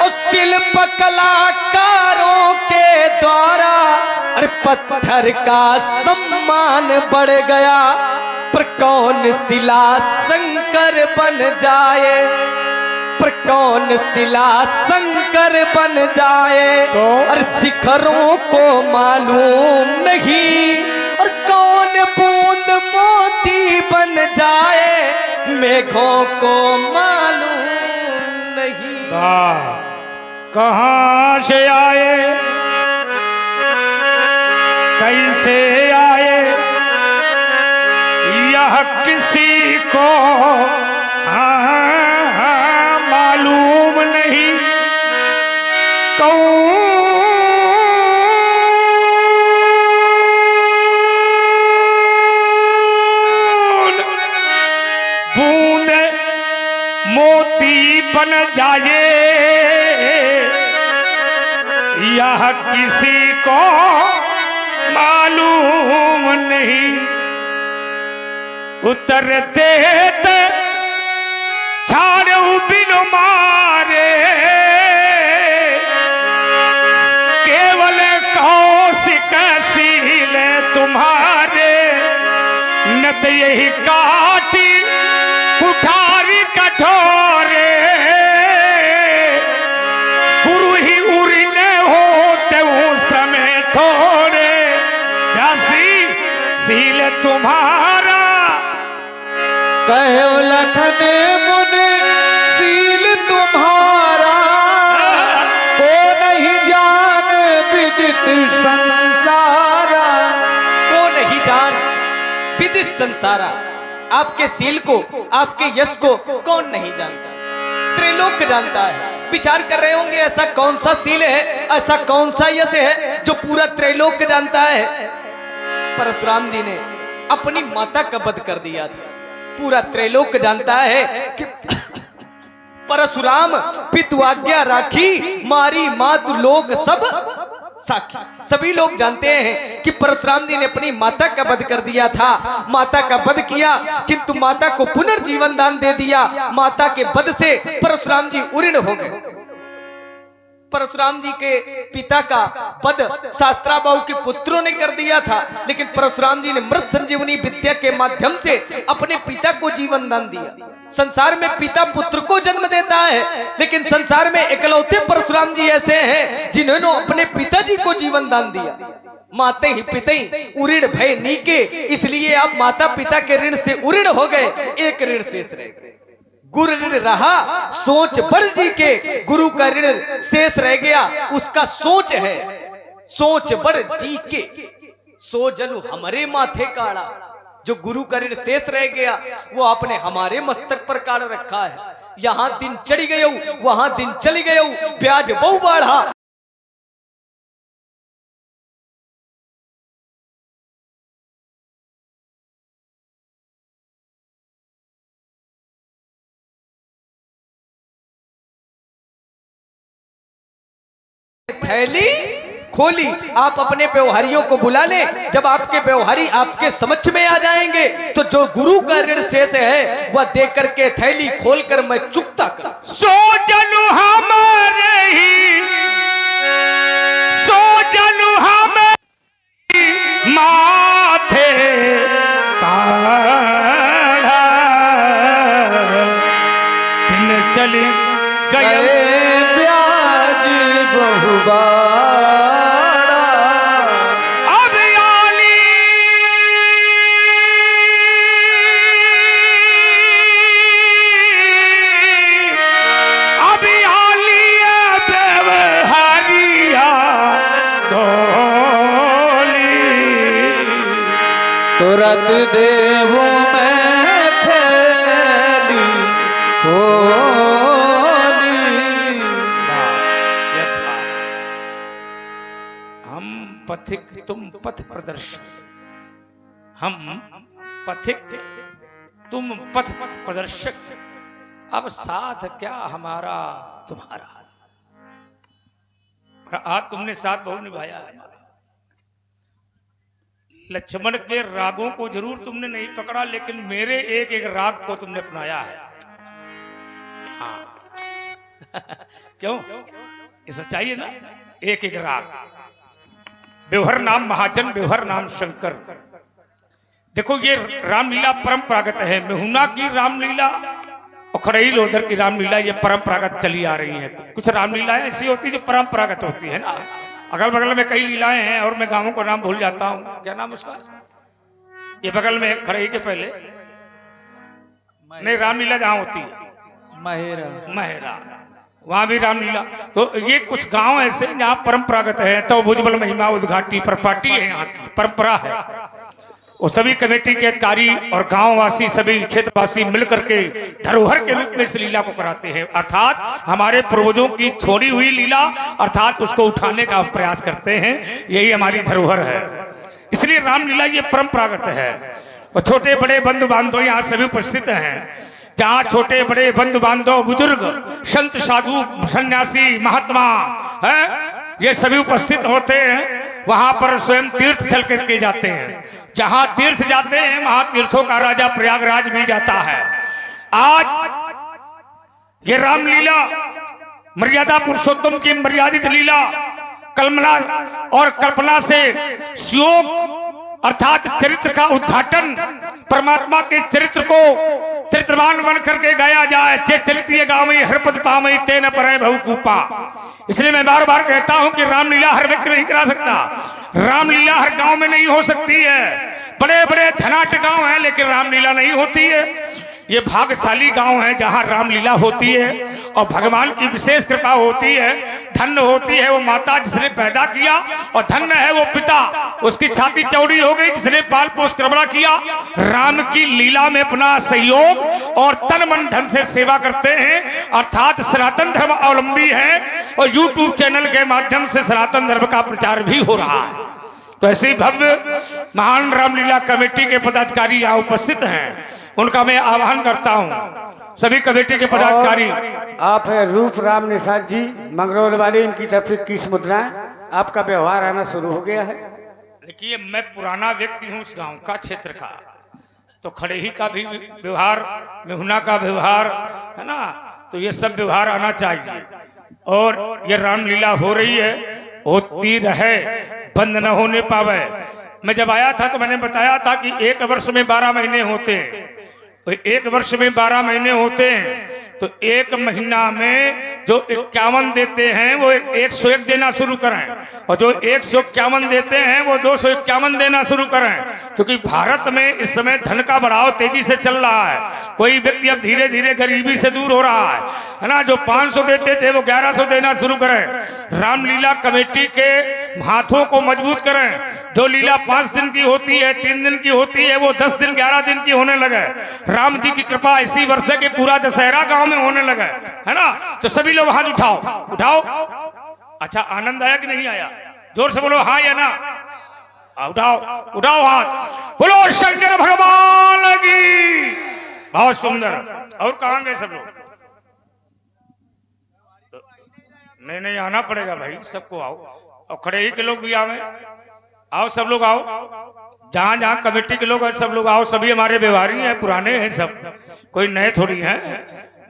और शिल्प कलाकारों के द्वारा अरे पत्थर का सम्मान बढ़ गया। पर कौन शिला शंकर बन जाए, पर कौन शिला शंकर बन जाए, और शिखरों को मालूम नहीं। और कौन बूंद मोती बन जाए, मेघों को मालूम नहीं। कहां से आए, कैसे आए, यह किसी को मालूम नहीं। कौन बूंद मोती बन जाए, यह किसी को मालूम नहीं। उतरते छाड़ू बिन मारे, केवल कौशिक सील तुम्हारे। न तो यही काटी कुठारी कठोरे, गुरु ही उड़ने होते उस समय थोड़े। दासी सील तुम्हारा, कहो लखन मुन सील तुम्हारा। को नहीं जान विदित संसारा, को नहीं जान विदित संसारा। आपके सील को, आपके यश को कौन नहीं जानता, त्रिलोक जानता है। विचार कर रहे होंगे ऐसा कौन सा सील है, ऐसा कौन सा यश है जो पूरा त्रिलोक जानता है। परशुराम जी ने अपनी माता का वध कर दिया था, पूरा त्रिलोक जानता है कि परशुराम पितु आज्ञा राखी, मारी मातु लोक सब साखी। सभी लोग जानते हैं कि परशुराम जी ने अपनी माता का वध कर दिया था। माता का वध किया किंतु माता को पुनर्जीवन दान दे दिया। माता के वध से परशुराम जी उऋण हो गए। परशुराम जी के पिता का वध शास्त्राबाहु के पुत्रों ने कर दिया था, लेकिन परशुराम जी ने मृत संजीवनी विद्या के माध्यम से अपने पिता को जीवन दान दिया। संसार में पिता पुत्र को जन्म देता है, लेकिन संसार में इकलौते परशुराम जी ऐसे हैं जिन्होंने अपने पिताजी को जीवन दान दिया। माते ही पिते उऋण भय नीके, इसलिए आप माता पिता के ऋण से उऋण हो गए, एक ऋण शेष रह गए। गुरु ऋण रहा सोच बल जी के, गुरु का ऋण शेष रह गया, उसका सोच है सोच बल जी के। सो जनु हमारे माथे काड़ा, जो गुरु का ऋण शेष रह गया वो आपने हमारे मस्तक पर काढ़ रखा है। यहां दिन चढ़ी गयो वहां दिन चली गयो, ब्याज बहु बढ़ा। थैली खोली, आप अपने व्यवहारियों को बुला लें। जब आपके व्यवहारी आपके समक्ष में आ जाएंगे तो जो गुरु का ऋण शेष है वह दे करके थैली खोलकर मैं चुकता कर। सो जनु हमारे ही, सो जनु हमारे माथे काढ़ा, दिन चले गए ब्याज बहुबाड़ा। अब आली अब आली व्यवहारिया डोली, तुरत देवो मैं थैली खोली। हम पथिक तुम पथ प्रदर्शक, हम पथिक तुम पथ प्रदर्शक, अब साथ क्या हमारा तुम्हारा। आज तुमने साथ बहुत निभाया है। लक्ष्मण के रागों को जरूर तुमने नहीं पकड़ा, लेकिन मेरे एक एक राग को तुमने अपनाया है। हाँ क्यों, ये सच्चाई है ना। एक एक राग, व्यवहार नाम महाजन, व्यवहार नाम शंकर। देखो ये रामलीला परंपरागत है। मेहुना की रामलीला और खड़ई लोधर की रामलीला ये परंपरागत चली आ रही है। कुछ रामलीलाएं ऐसी होती है जो परंपरागत होती है ना। अगल बगल में कई लीलाएं हैं और मैं गांवों को नाम भूल जाता हूँ। क्या नाम उसका, ये बगल में खड़ई के पहले नहीं रामलीला जहाँ होती है महेरा, महेरा, वहां भी रामलीला। तो ये कुछ गांव ऐसे जहाँ परंपरागत है। तो भुजबल महिमा उद्घाटी परपाटी है, यहाँ की परंपरा है। वो सभी कमेटी के अधिकारी और गांववासी सभी क्षेत्रवासी मिलकर के धरोहर के रूप में इस लीला को कराते हैं। अर्थात हमारे पूर्वजों की छोड़ी हुई लीला, अर्थात उसको उठाने का प्रयास करते हैं। यही हमारी धरोहर है, इसलिए रामलीला ये परंपरागत है। और छोटे बड़े बंधु बांधव यहाँ सभी उपस्थित हैं। जहाँ छोटे बड़े बंधु बांधव, बुजुर्ग, संत, साधु, सन्यासी, महात्मा है, ये सभी उपस्थित होते हैं। वहां पर स्वयं तीर्थ चल करके जाते हैं। जहां तीर्थ जाते हैं वहां तीर्थों का राजा प्रयागराज भी जाता है। आज ये रामलीला मर्यादा पुरुषोत्तम की मर्यादित लीला कल्पना और कल्पना से योग अर्थात चरित्र का उद्घाटन, परमात्मा के चरित्र को चरित्रवान बन करके गाया जाए। चरित ये गाँव हर पद पावई तेन पर बहुकूपा। इसलिए मैं बार बार कहता हूं कि रामलीला हर व्यक्ति नहीं करा सकता। रामलीला हर गांव में नहीं हो सकती है। बड़े बड़े धनाढ्य गांव हैं लेकिन रामलीला नहीं होती है। ये भाग्यशाली गांव है जहां रामलीला होती है और भगवान की विशेष कृपा होती है। धन्य होती है वो माता जिसने पैदा किया, और धन्य है वो पिता, उसकी छाती चौड़ी हो गई जिसने पाल पोष करबड़ा किया। राम की लीला में अपना सहयोग और तन मन धन से सेवा करते हैं, अर्थात सनातन धर्म अवलंबी है और यूट्यूब चैनल के माध्यम से सनातन धर्म का प्रचार भी हो रहा है। तो ऐसी भव्य महान रामलीला कमेटी के पदाधिकारी यहाँ उपस्थित हैं, उनका मैं आह्वान करता हूं। सभी कमेटी के पदाधिकारी आप है रूप राम निषाद जी मंगरौल वाले, इनकी तरफ से 21 मुद्राएं आपका व्यवहार आना शुरू हो गया है। देखिए मैं पुराना व्यक्ति हूँ उस गांव का, क्षेत्र का, तो खड़ेही का भी व्यवहार, मेहुना का व्यवहार है ना, तो ये सब व्यवहार आना चाहिए। और ये रामलीला हो रही है, होती रहे, बंद न होने पावे। मैं जब आया था तो मैंने बताया था कि एक वर्ष में 12 महीने होते हैं, तो एक वर्ष में 12 महीने होते हैं, तो एक महीना में जो 51 देते हैं वो 101 देना शुरू करें, और जो 151 देते हैं वो 251 देना शुरू करें, क्योंकि भारत में इस समय धन का बढ़ाव तेजी से चल रहा है। कोई व्यक्ति अब धीरे धीरे गरीबी से दूर हो रहा है ना। जो 500 देते थे वो 1100 देना शुरू करें। रामलीला कमेटी के हाथों को मजबूत करें। जो लीला 5 दिन की होती है, 3 दिन की होती है, वो 10 दिन 11 दिन की होने लगे। राम जी की कृपा इसी वर्ष के पूरा दशहरा गांव में होने लगा है ना। तो सभी लोग हाथ उठाओ, उठाओ। अच्छा, आनंद आया कि नहीं आया? जोर से बोलो हाँ या ना। उठाओ उठाओ हाथ, बोलो शंकर भगवान की। बहुत सुंदर। और कहां गए सब लोग? नहीं आना पड़ेगा भाई, सबको आओ। और खड़े ही के लोग भी आवे, आओ सब लोग आओ। जहां जहां कमेटी के लोग हैं सब लोग आओ। सभी हमारे व्यवहारी हैं, पुराने हैं सब, कोई नए थोड़ी हैं।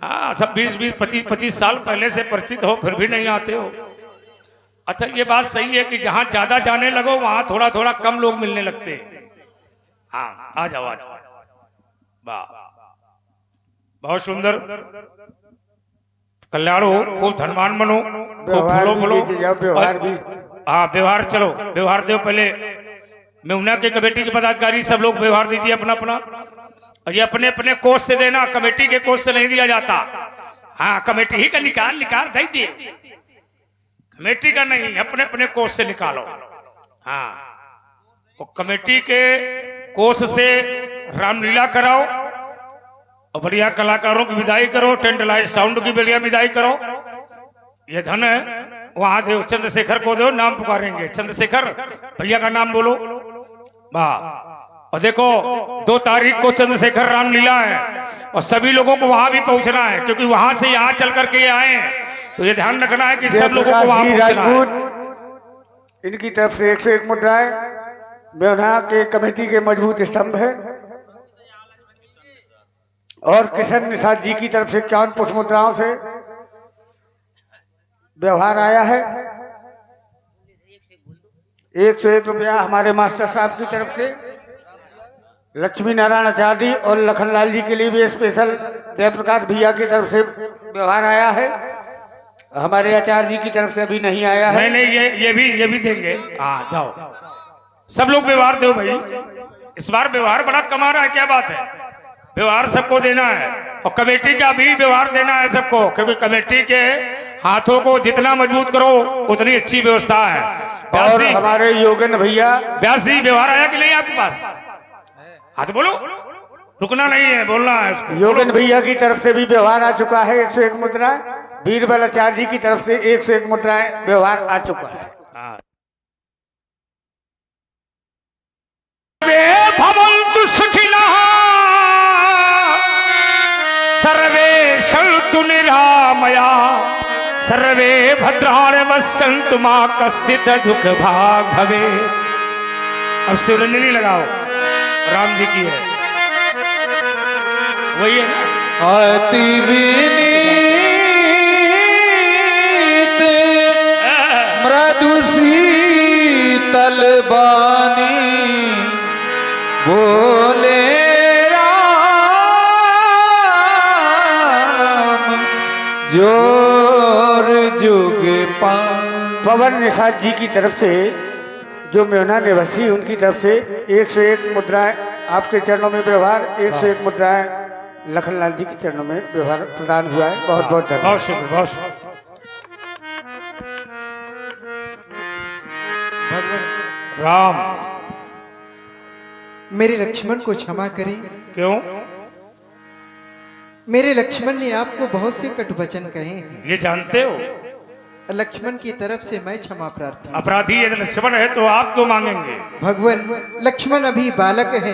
हाँ, सब 20-20, 25-25 साल पहले से परिचित हो, फिर भी नहीं आते हो। अच्छा, ये बात सही है कि जहां ज्यादा जाने लगो वहां थोड़ा थोड़ा कम लोग मिलने लगते हैं। हाँ, आ जाओ आ जाओ। वाह, बहुत सुंदर। कल्याण हो, खूब धनवान बनो, खूब फलो फलो। व्यवहार भी, हाँ व्यवहार, चलो व्यवहार दो। पहले मेहुना के कमेटी के पदाधिकारी सब लोग व्यवहार दीजिए अपना अपना, और ये अपने अपने कोष से देना, कमेटी के कोष से नहीं दिया जाता। हाँ, कमेटी ही का निकाल दे दिए, कमेटी का नहीं, अपने अपने कोष से निकालो। हाँ, तो कमेटी के कोष से रामलीला कराओ, और बढ़िया कलाकारों की विदाई करो, टेंट लाइट साउंड की बढ़िया विदाई करो। ये धन है वहां दो, चंद्रशेखर को दो, नाम पुकारेंगे। चंद्रशेखर भैया का नाम बोलो। वाह, और देखो 2 तारीख को चंद्रशेखर रामलीला है, और सभी लोगों को वहां भी पहुंचना है, क्योंकि वहां से यहाँ चल करके आए, तो ये ध्यान रखना है कि सब लोगों को वहां पहुंचना है। इनकी तरफ से 101 मुद्राएं मेहुना के कमेटी के मजबूत स्तंभ है, और किशन निषाद जी की तरफ से 51 पुष्प मुद्राओं से व्यवहार आया है। 101 रुपया हमारे मास्टर साहब की तरफ से लक्ष्मी नारायण आचार्य और लखनलाल जी के लिए भी स्पेशल जयप्रकाश भैया की तरफ से व्यवहार आया है। हमारे आचार्य जी की तरफ से अभी नहीं आया है। नहीं, ये भी देंगे। हाँ, जाओ सब लोग व्यवहार दो भाई। इस बार व्यवहार बड़ा कमा रहा है, क्या बात है। व्यवहार सबको देना है, और कमेटी का भी व्यवहार देना है सबको, क्योंकि कमेटी के हाथों को जितना मजबूत करो उतनी अच्छी व्यवस्था है। और हमारे योगेंद्र भैया, व्यास जी व्यवहार आया कि नहीं आपके पास? हाथ बोलो, रुकना नहीं है, बोलना है उसको। योगेंद्र भैया की तरफ से भी व्यवहार आ चुका है 101 मुद्राएं। बीरबल आचार्य जी की तरफ से 101 मुद्राएं व्यवहार आ चुका है। भवन्तु सुखिनः सर्वे सन्तु निरामयाः सर्वे भद्राणि पश्यन्तु मा कश्चित् दुःख भाग् भवेत्। अब शिवरंजनी लगाओ, राम जी की है, वही है ना। अति विनीत मृदु शीतल बानी बोले जोर जुग पवन निषाद जी की तरफ से जो मेहुना निवासी, उनकी तरफ से 101 मुद्राएं आपके चरणों में व्यवहार, 101 मुद्राएं लखनलाल जी के चरणों में व्यवहार प्रदान हुआ है। बहुत बहुत धन्यवाद। बहुत शुक्र, बहुत शुक्र। राम, मेरे लक्ष्मण को क्षमा करें। क्यों? मेरे लक्ष्मण ने आपको बहुत से कटु वचन कहे हैं। ये जानते हो? लक्ष्मण की तरफ से मैं क्षमा प्रार्थी। अपराधी यदि लक्ष्मण है तो आप क्यों मांगेंगे? भगवान, लक्ष्मण अभी बालक है,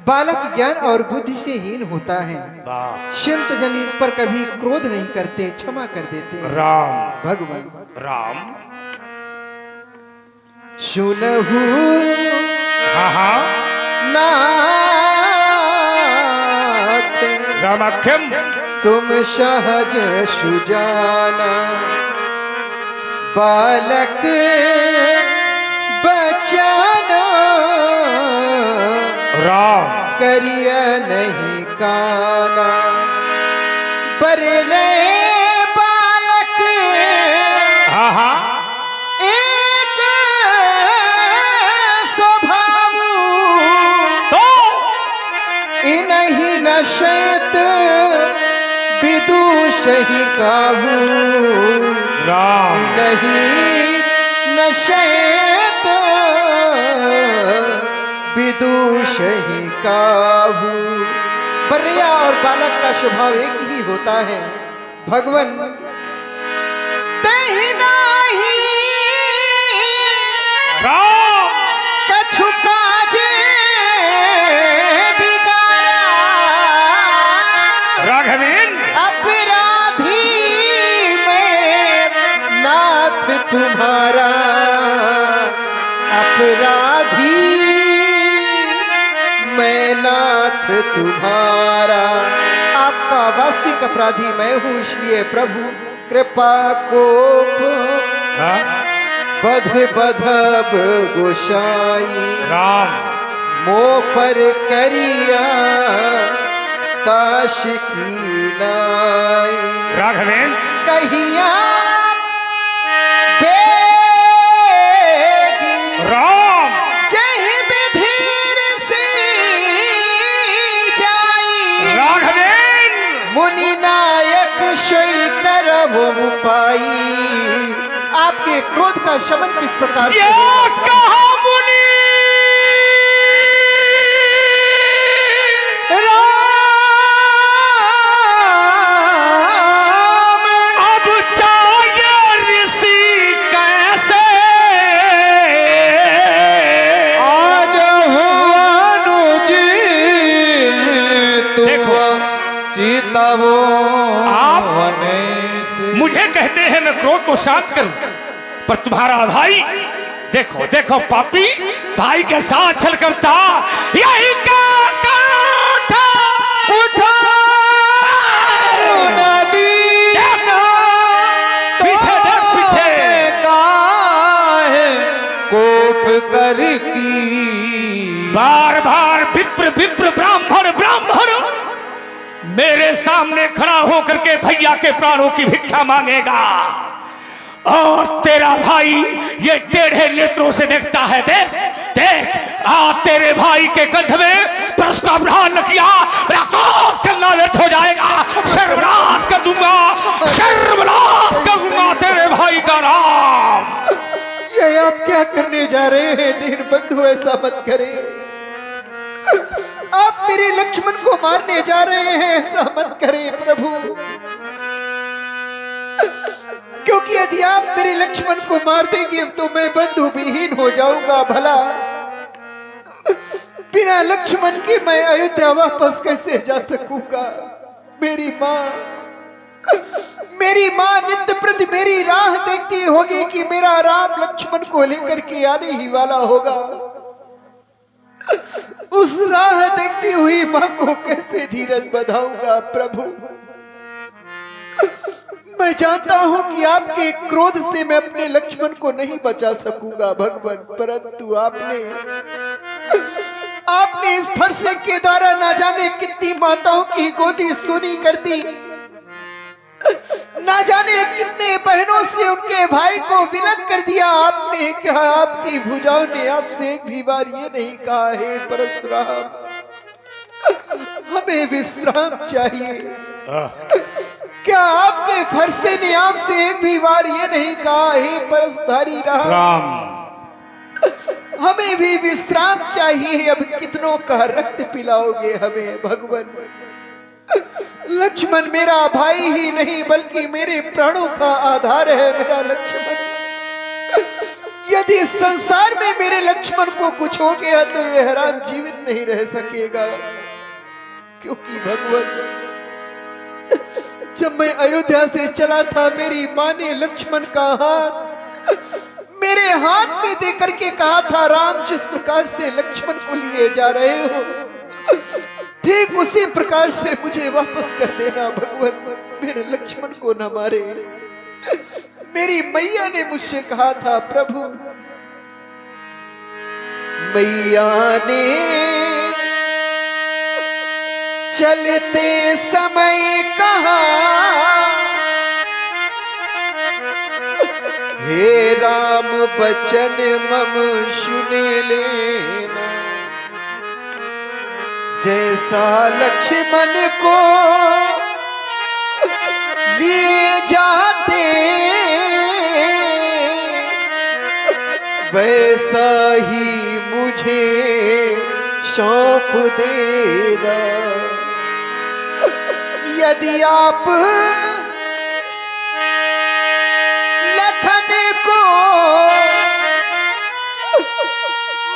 बालक ज्ञान और बुद्धि से हीन होता है। संत जन पर कभी क्रोध नहीं करते, क्षमा कर देते हैं। राम, भगवान राम, सुनहु हाँ नाथ रामाख्यम तुम सहज सुजाना, बालक बचाना राम करिय नहीं काना। बर रहे बालक हाँ एक स्वभाव, तो इन्हीं नशत विदुष ही काहू, राम नहीं नशत विदुष ही काहू। बर्या और बालक का स्वभाव एक ही होता है। भगवन तहि नाही राम कछु काजे बिगाड़ा, राघवेन अपराधी मैं नाथ तुम्हारा, अपराधी मैं नाथ तुम्हारा। आपका वास्तविक अपराधी मैं हूँ, इसलिए प्रभु कृपा कोप हाँ? बध बधब गोसाई, राम मो पर करिया ताश की नाई। राघवेन कहिया बेगी राम जह बिधीर से जाई, राघवेन मुनि नायक सोई करब पाई। आपके क्रोध का शमन किस प्रकार से ये होगा? कहा मुनि राम अब चाहिए ऋषि कैसे आज हुआनुजी देखो। चितवो आप वने से। मुझे कहते हैं मैं क्रोध को शांत करूं, पर तुम्हारा भाई देखो देखो पापी भाई के साथ छल करता यही का कांटा नदी पीछे देख पीछे काहे कोप कर की बार बार विप्र विप्र ब्राह्मण ब्राह्मण मेरे सामने खड़ा होकर के भैया के प्राणों की भिक्षा मांगेगा, और तेरा भाई ये टेढ़े नेत्रों से देखता है। देख देख आज तेरे भाई के कंठ में परस का प्रहार न किया, मेरा क्रोध करना व्यर्थ हो जाएगा। सर्वनाश कर दूंगा, सर्वनाश कर दूंगा तेरे भाई का नाम। ये आप क्या करने जा रहे हैं? दीन बंधु ऐसा मत करें, आप मेरे लक्ष्मण को मारने जा रहे हैं, ऐसा मत करें प्रभु। क्योंकि यदि आप मेरे लक्ष्मण को मार देंगे तो मैं बंधु विहीन हो जाऊंगा। भला बिना लक्ष्मण के मैं अयोध्या वापस कैसे जा सकूंगा? मेरी माँ नित्य प्रति मेरी राह देखती होगी कि मेरा राम लक्ष्मण को लेकर के आने ही वाला होगा। उस राह देखती हुई माँ को कैसे धीरज बधाऊंगा प्रभु? मैं जानता हूं कि आपके क्रोध से मैं अपने लक्ष्मण को नहीं बचा सकूंगा भगवान, परंतु आपने इस फरसे के द्वारा ना जाने कितनी माताओं की गोदी सुनी कर दी, ना जाने कितने बहनों से उनके भाई को विलग कर दिया। आपने कहा, आपकी भुजाओं ने आपसे एक भी बार ये नहीं कहा है परशुराम हमें विश्राम चाहिए? क्या आपके फरसे ने आपसे एक भी बार ये नहीं कहा है परशुधारी राम हमें भी विश्राम चाहिए? अब कितनों का रक्त पिलाओगे हमें भगवान? लक्ष्मण मेरा भाई ही नहीं बल्कि मेरे प्राणों का आधार है मेरा लक्ष्मण। यदि इस संसार में मेरे लक्ष्मण को कुछ हो गया तो ये हराम जीवित नहीं रह सकेगा, क्योंकि भगवान जब मैं अयोध्या से चला था मेरी माँ ने लक्ष्मण का हाथ मेरे हाथ में दे करके कहा था, राम जिस प्रकार से लक्ष्मण को लिए जा रहे हो ठीक उसी प्रकार से मुझे वापस कर देना भगवान, मेरे लक्ष्मण को न मारे। मेरी मैया ने मुझसे कहा था, प्रभु मैया ने चलते समय कहा, हे राम बचन मम सुने लेना, जैसा लक्ष्मण को लिए जाते वैसा ही मुझे सौंप देना। यदि आप लखन को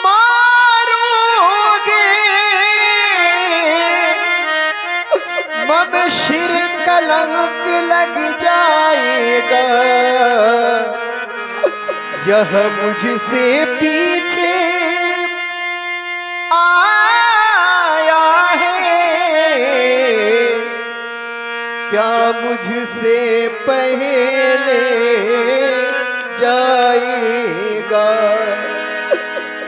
मारोगे, मम सिर कलंक लग जाएगा, यह मुझसे पीछे आया है, क्या मुझसे पहले जाएगा।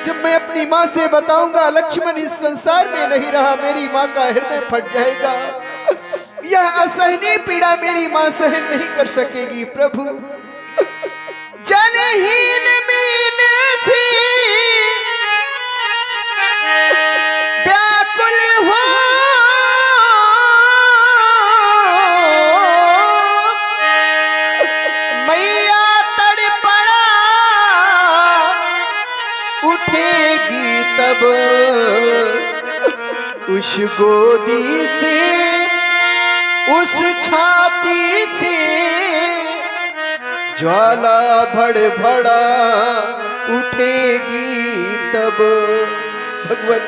जब मैं अपनी माँ से बताऊंगा लक्ष्मण इस संसार में नहीं रहा, मेरी माँ का हृदय फट जाएगा। यह असहनीय पीड़ा मेरी माँ सहन नहीं कर सकेगी। प्रभु जलहीन मीन सी व्याकुल हो, मैया तड़पड़ा उठेगी तब, उस गोदी से उस छाती से ज्वाला भड़भड़ा उठेगी तब। भगवान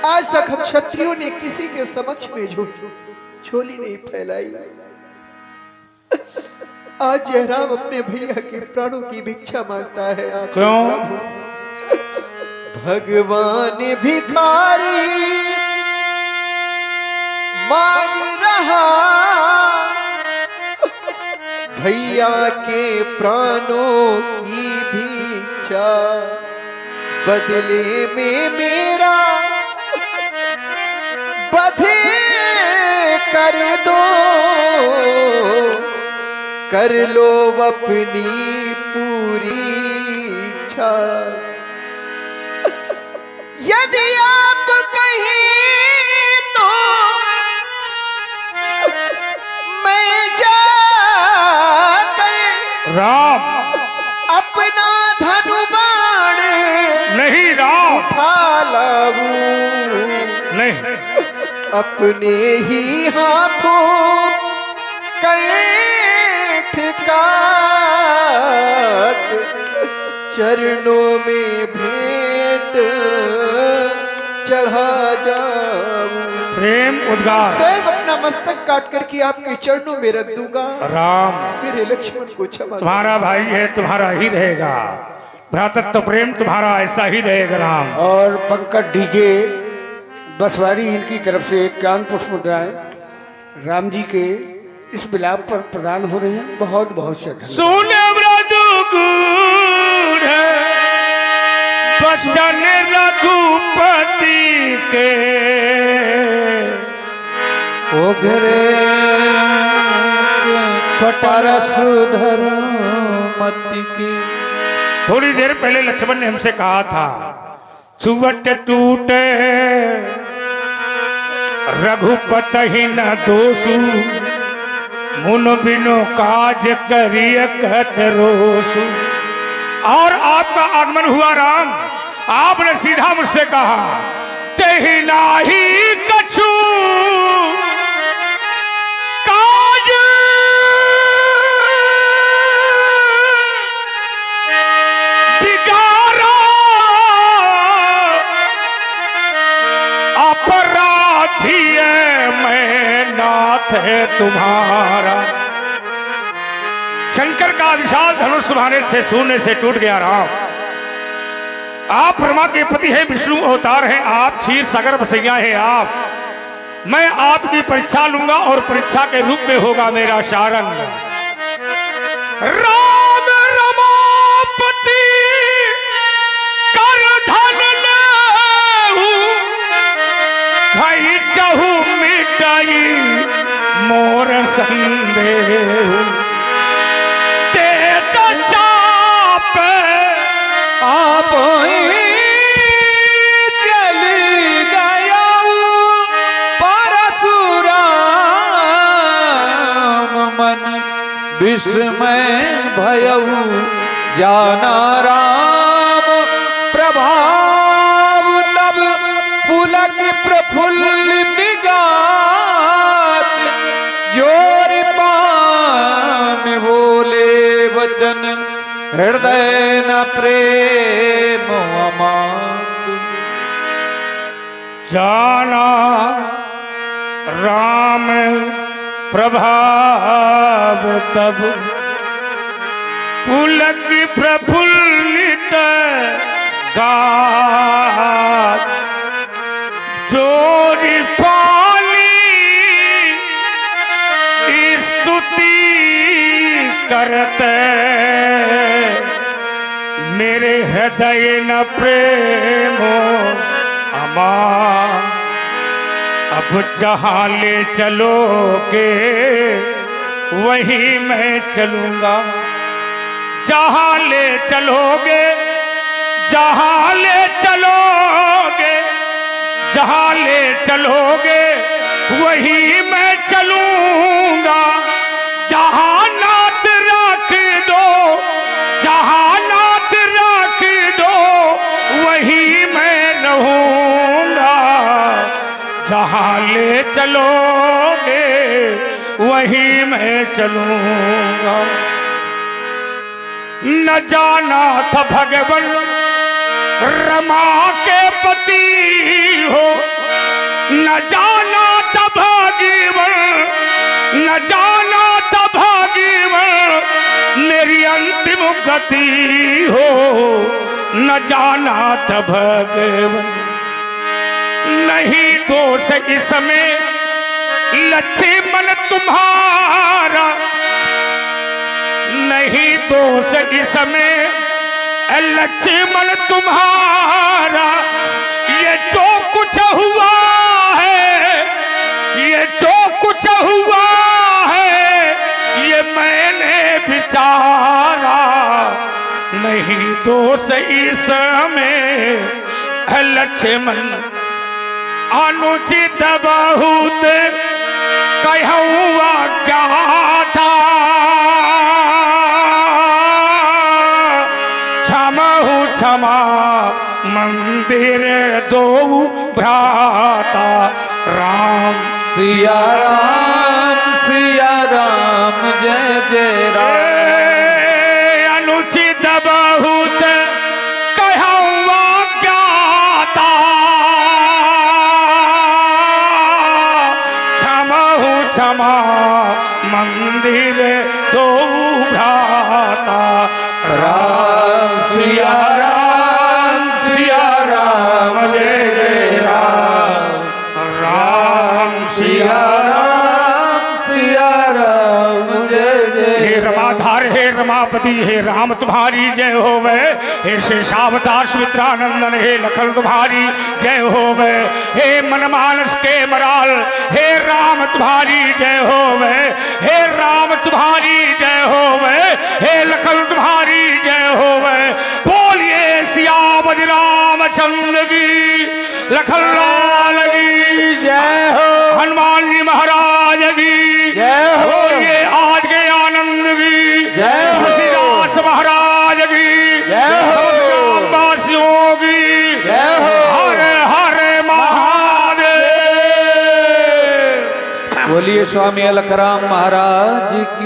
आज तक हम क्षत्रियों ने किसी के समक्ष में झोली नहीं फैलाई, आज यह राम अपने भैया के प्राणों की भिक्षा मांगता है। आज प्रभु भगवान भिखारी मांग रहा, भैया के प्राणों की भिक्षा, बदले में मेरा वध कर दो, कर लो अपनी पूरी इच्छा। यदि आप कहें तो मैं जाकर राम अपना धनुबाण नहीं, राम उठा लाऊं, नहीं, अपने ही हाथों कंठ काट चरणों में भेंट चढ़ा जाऊं। प्रेम उद्गार स्वयं अपना मस्तक काट करके आपके चरणों में रख दूंगा। राम मेरे लक्ष्मण को क्षमा, तुम्हारा भाई है, तुम्हारा ही रहेगा, भ्रातृत्व प्रेम तुम्हारा ऐसा ही रहेगा। राम और पंकज डीजे बसवारी इनकी तरफ से एक ज्ञान पुष्प मुद्राएं राम जी के इस विलाप पर प्रदान हो रही हैं। बहुत बहुत से धन्यवाद। सुने बचन रघुपति के ओघरे परशुधर मति के। थोड़ी देर पहले लक्ष्मण ने हमसे कहा था, चुवट टूटे रघुपति न दोषु, मुन बिनो काज करिय कहत रोसु। और आपका आगमन हुआ राम, आपने सीधा मुझसे कहा, तेहि नाही कछु काज बिगारा, अपराधी मैं नाथ है तुम्हारा। शंकर का विशाल धनुष तुम्हारे से शून्य से टूट गया राम। आप ब्रह्मा के पति है, विष्णु अवतार है आप, क्षीर सागर बसैया है आप। मैं आपकी परीक्षा लूंगा और परीक्षा के रूप में होगा मेरा शारण। राम रमापति कर धन लेहु, खाई चहु मिटाई मोर संदेह। ते तो चाप आप चली गया परशुराम, मन विस्मय भयऊ जाना राम प्रभाव। तब पुलक प्रफुल्लित गात, जोर पान बोले वचन, हृदय न प्रेम अमात। जाना राम प्रभाव तब, पुलक प्रफुल्लित गात, जोरी पाली स्तुति करते। मेरे हृदय न प्रेमो अमा, अब जहां ले चलोगे वहीं मैं चलूंगा। जहां ले चलोगे, जहां ले चलोगे, जहां ले चलोगे वहीं मैं चलूंगा। जहां नाथ रख दो, जहां नाथ रख दो वहीं मैं रहूंगा। जहां ले चलोगे वहीं मैं चलूंगा। न जाना था भगवान रमा के पति हो, न जाना था भागीवन, न जाना था भागीवन मेरी अंतिम गति हो। न जाना था भगवान, नहीं दोष इसमें लक्ष्मण तुम्हारा, नहीं दोष इसमें लक्ष्मण तुम्हारा। ये जो कुछ हुआ है, ये जो कुछ हुआ है, ये मैंने विचारा। नहीं दोष इसमें लक्ष्मण, अनुचित बहुत कहूँ क्या था। क्षमा मंदिर दो भ्राता, राम सिया राम जय जय राम। अनुचित बहुत कहूँ ज्ञाता, क्षमा मंदिर दो भ्राता, राम सिया राम जय जय राम। राम सिया राम जय जय। हे रमाधार, हे रमापति, हे राम तुम्हारी जय होवे। हे शेषावतार सुमित्रानंदन, हे लखन तुम्हारी जय होवे। हे मनमानस के मराल, हे राम तुम्हारी जय होवे। हे राम तुम्हारी जय होवे, हे लखन तुम्हारी जय होवे। बोलिए सियावर रामचंद्र की, लखन लाल की जय हो। हनुमान जी महाराज की जय हो। ये आज के आनंद की जय हो। तुलसीदास महाराज की जय हो। वासियों की जय हो। हर हर महादेव। बोलिए स्वामी अलकराम महाराज की।